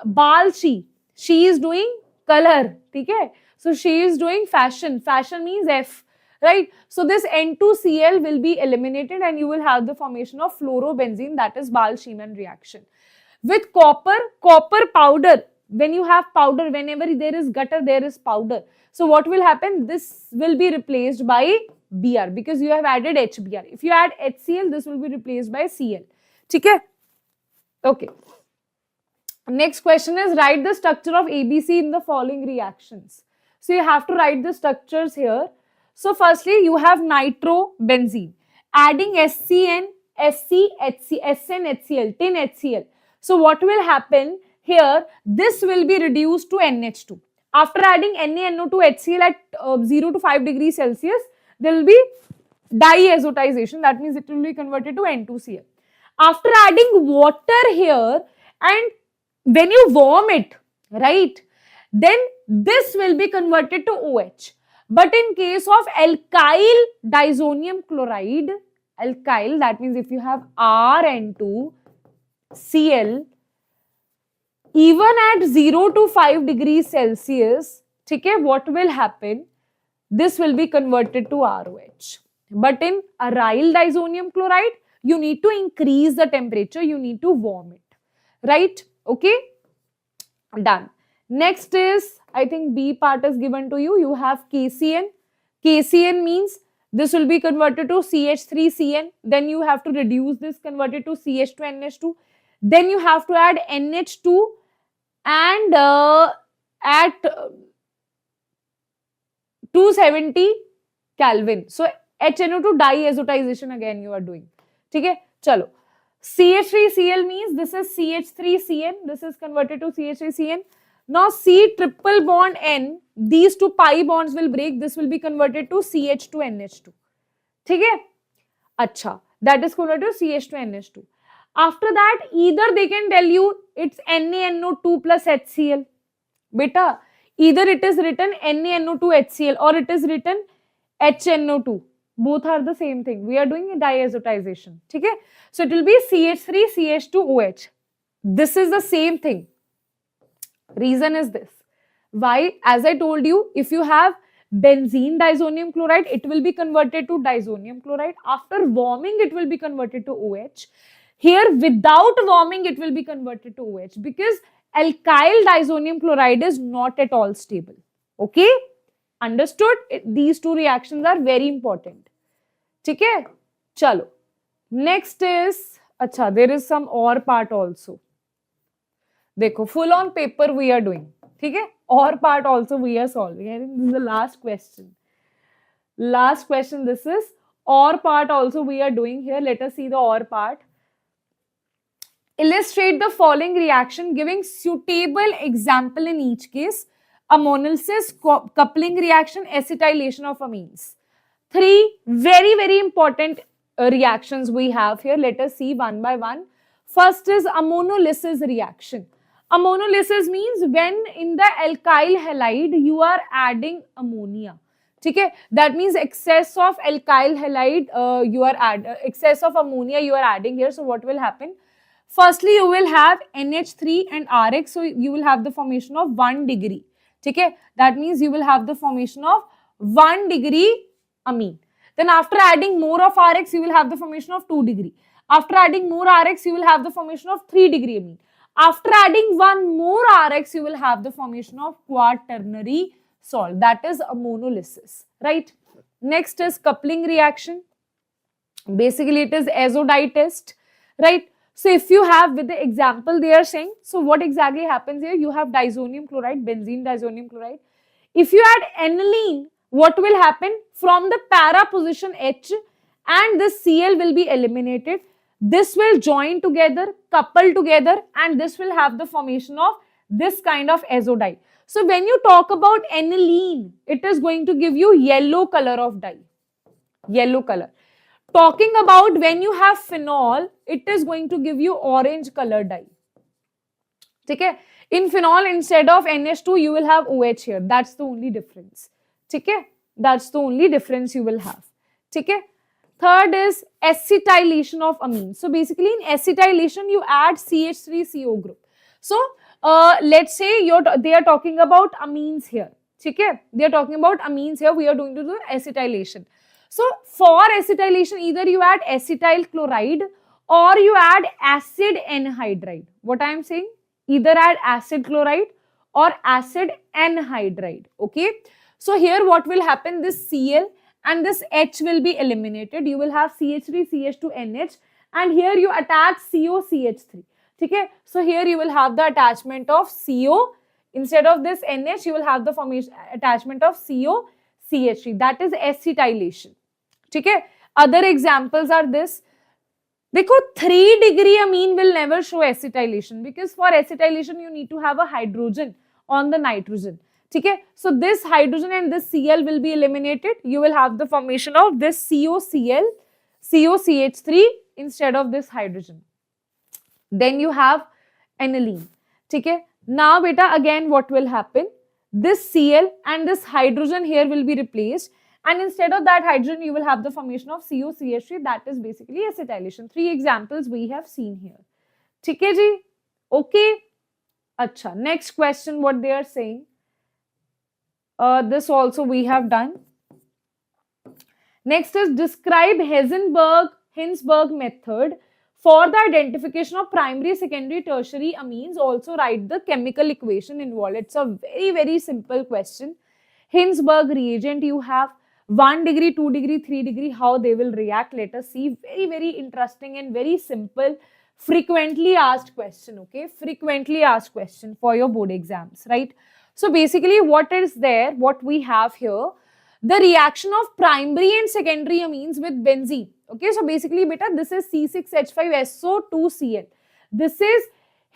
Balshi, she is doing color. Okay? So, she is doing fashion. Fashion means F. Right? So, this N2Cl will be eliminated and you will have the formation of fluorobenzene, that is Ball-Schiemann reaction. With copper powder, when you have powder, whenever there is gutter, there is powder. So, what will happen? This will be replaced by Br because you have added HBr. If you add HCl, this will be replaced by Cl. Okay? Okay. Next question is, write the structure of ABC in the following reactions. So, you have to write the structures here. So, firstly, you have nitrobenzene. Adding SCN, SC, HC, SN, HCl, tin HCl. So, what will happen here? This will be reduced to NH2. After adding NaNO2 HCl at 0 to 5 degrees Celsius, there will be diazotization. That means it will be converted to N2Cl. After adding water here, and when you warm it, right, then this will be converted to OH. But in case of alkyl disonium chloride, alkyl, that means if you have RN2, Cl, even at 0 to 5 degrees Celsius, okay, what will happen? This will be converted to ROH. But in aryl disonium chloride, you need to increase the temperature, you need to warm it. Right? Okay? Done. Next is, I think B part is given to you. You have KCN. KCN means this will be converted to CH3CN. Then you have to reduce this, convert it to CH2NH2. Then you have to add NH2 and at 270 Kelvin. So HNO2 diazotization again you are doing. Okay? Chalo. CH3Cl means this is CH3CN. This is converted to CH3CN. Now C triple bond N, these two pi bonds will break. This will be converted to CH2NH2. ठीक है? अच्छा, that is converted to CH2NH2. After that, either they can tell you it's NaNO2 plus HCl. Beta, either it is written NaNO2 HCl or it is written HNO2. Both are the same thing. We are doing a diazotization. Okay? So it will be CH3CH2OH. This is the same thing. Reason is this. Why? As I told you, if you have benzene disonium chloride, it will be converted to disonium chloride. After warming, it will be converted to OH. Here, without warming, it will be converted to OH because alkyl disonium chloride is not at all stable. Okay? Understood? These two reactions are very important. ठीक है? चलो. Next is, अच्छा, there is some or part also. देखो, full on paper we are doing. ठीक है? Or part also we are solving. I think this is the last question. Last question this is. Or part also we are doing here. Let us see the or part. Illustrate the following reaction giving suitable example in each case. Ammonolysis, coupling reaction, acetylation of amines. Three very, very important reactions we have here. Let us see one by one. First is ammonolysis reaction. Ammonolysis means when in the alkyl halide you are adding ammonia. Okay? That means excess of alkyl halide excess of ammonia you are adding here. So what will happen? Firstly, you will have NH3 and RX. So you will have the formation of 1 degree. Okay? That means you will have the formation of 1 degree amine. Then after adding more of RX, you will have the formation of 2 degree. After adding more RX, you will have the formation of 3 degree amine. After adding one more RX, you will have the formation of quaternary salt. That is ammonolysis, right? Next is coupling reaction. Basically, it is azodite test, right? So if you have with the example they are saying, so what exactly happens here? You have disonium chloride, benzene disonium chloride. If you add aniline, what will happen? From the para position H and this Cl will be eliminated. This will join together, couple together, and this will have the formation of this kind of azodite. So when you talk about aniline, it is going to give you yellow color of dye. Yellow color. Talking about when you have phenol, it is going to give you orange color dye. Okay? In phenol, instead of NH2, you will have OH here. That's the only difference. Okay? That's the only difference you will have. Okay? Third is acetylation of amines. So basically in acetylation, you add CH3CO group. So let's say they are talking about amines here. Okay? They are talking about amines here. We are going to do acetylation. So for acetylation, either you add acetyl chloride or you add acid anhydride. What I am saying? Either add acid chloride or acid anhydride. Okay? So here what will happen? This Cl and this H will be eliminated. You will have CH3CH2NH and here you attach COCH3. Okay? So here you will have the attachment of CO. Instead of this NH, you will have the formation attachment of COCH3. That is acetylation. Okay? Other examples are this. Because 3 degree amine will never show acetylation because for acetylation you need to have a hydrogen on the nitrogen. Okay? So this hydrogen and this Cl will be eliminated. You will have the formation of this COCl, COCH3 instead of this hydrogen. Then you have aniline. Okay? Now beta again what will happen? This Cl and this hydrogen here will be replaced. And instead of that hydrogen, you will have the formation of COCH3. That is basically acetylation. 3 examples we have seen here. ठीक है जी? Okay. अच्छा. Next question, what they are saying. This also we have done. Next is describe Hinsberg method for the identification of primary, secondary, tertiary amines. Also write the chemical equation involved. It's a very, very simple question. Hinsberg reagent you have. 1 degree, 2 degree, 3 degree, how they will react. Let us see. Very, very interesting and very simple, frequently asked question, okay? Frequently asked question for your board exams, right? So basically what is there, what we have here, the reaction of primary and secondary amines with benzene. Okay, so basically beta, this is C6H5SO2Cl. This is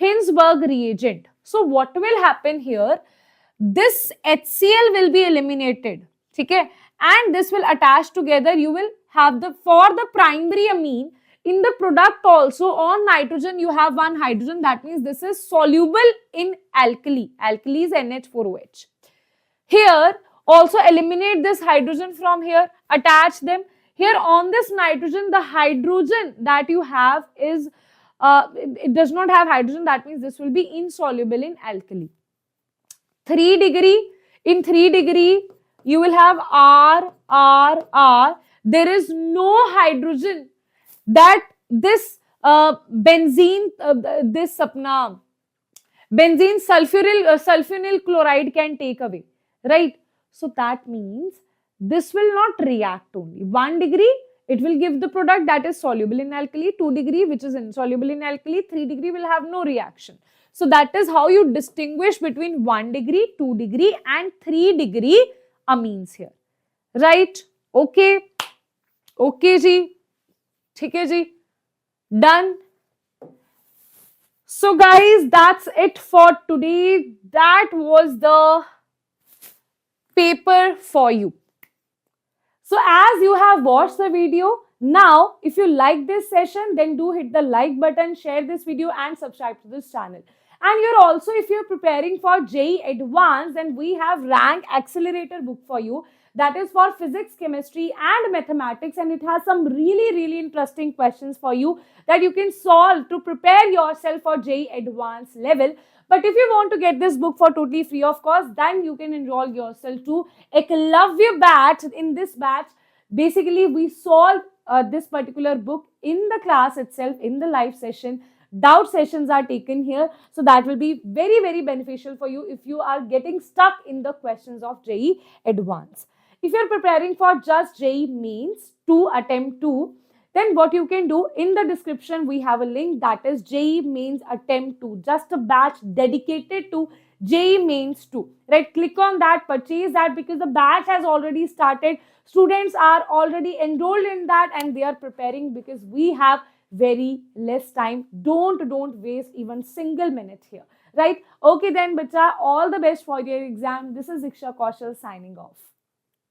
Hinsberg reagent. So what will happen here? This HCl will be eliminated. Okay, and this will attach together. You will have for the primary amine, in the product also on nitrogen you have one hydrogen. That means this is soluble in alkali. Alkali is NH4OH. Here also eliminate this hydrogen from here, attach them. Here on this nitrogen, the hydrogen that you have is, it does not have hydrogen. That means this will be insoluble in alkali. 3 degree, in 3 degree, you will have R. There is no hydrogen that this benzene, this sapna, benzene sulfonyl chloride can take away, right? So that means this will not react only. 1 degree, it will give the product that is soluble in alkali. 2 degree, which is insoluble in alkali. 3 degree will have no reaction. So that is how you distinguish between 1 degree, 2 degree and 3 degree amines here, right? Okay, okay ji, theek hai ji, done. So guys, that's it for today. That was the paper for you. So as you have watched the video, now if you like this session, then do hit the like button, share this video and subscribe to this channel. And you're also, if you're preparing for JEE Advanced, then we have Rank Accelerator book for you. That is for physics, chemistry and mathematics, and it has some really interesting questions for you that you can solve to prepare yourself for JEE Advanced level. But if you want to get this book for totally free of cost, then you can enroll yourself to Eklavya batch. In this batch, basically we solve this particular book in the class itself, in the live session. Doubt sessions are taken here, so that will be very beneficial for you if you are getting stuck in the questions of JEE Advanced. If you are preparing for just JEE Mains 2 attempt 2, then what you can do, in the description we have a link, that is JEE Mains attempt 2, just a batch dedicated to JEE Mains 2, right? Click on that, purchase that, because the batch has already started. Students are already enrolled in that and they are preparing, because we have very less time. Don't waste even single minute here, right? Okay then, bacha, all the best for your exam. This is Diksha Kaushal signing off.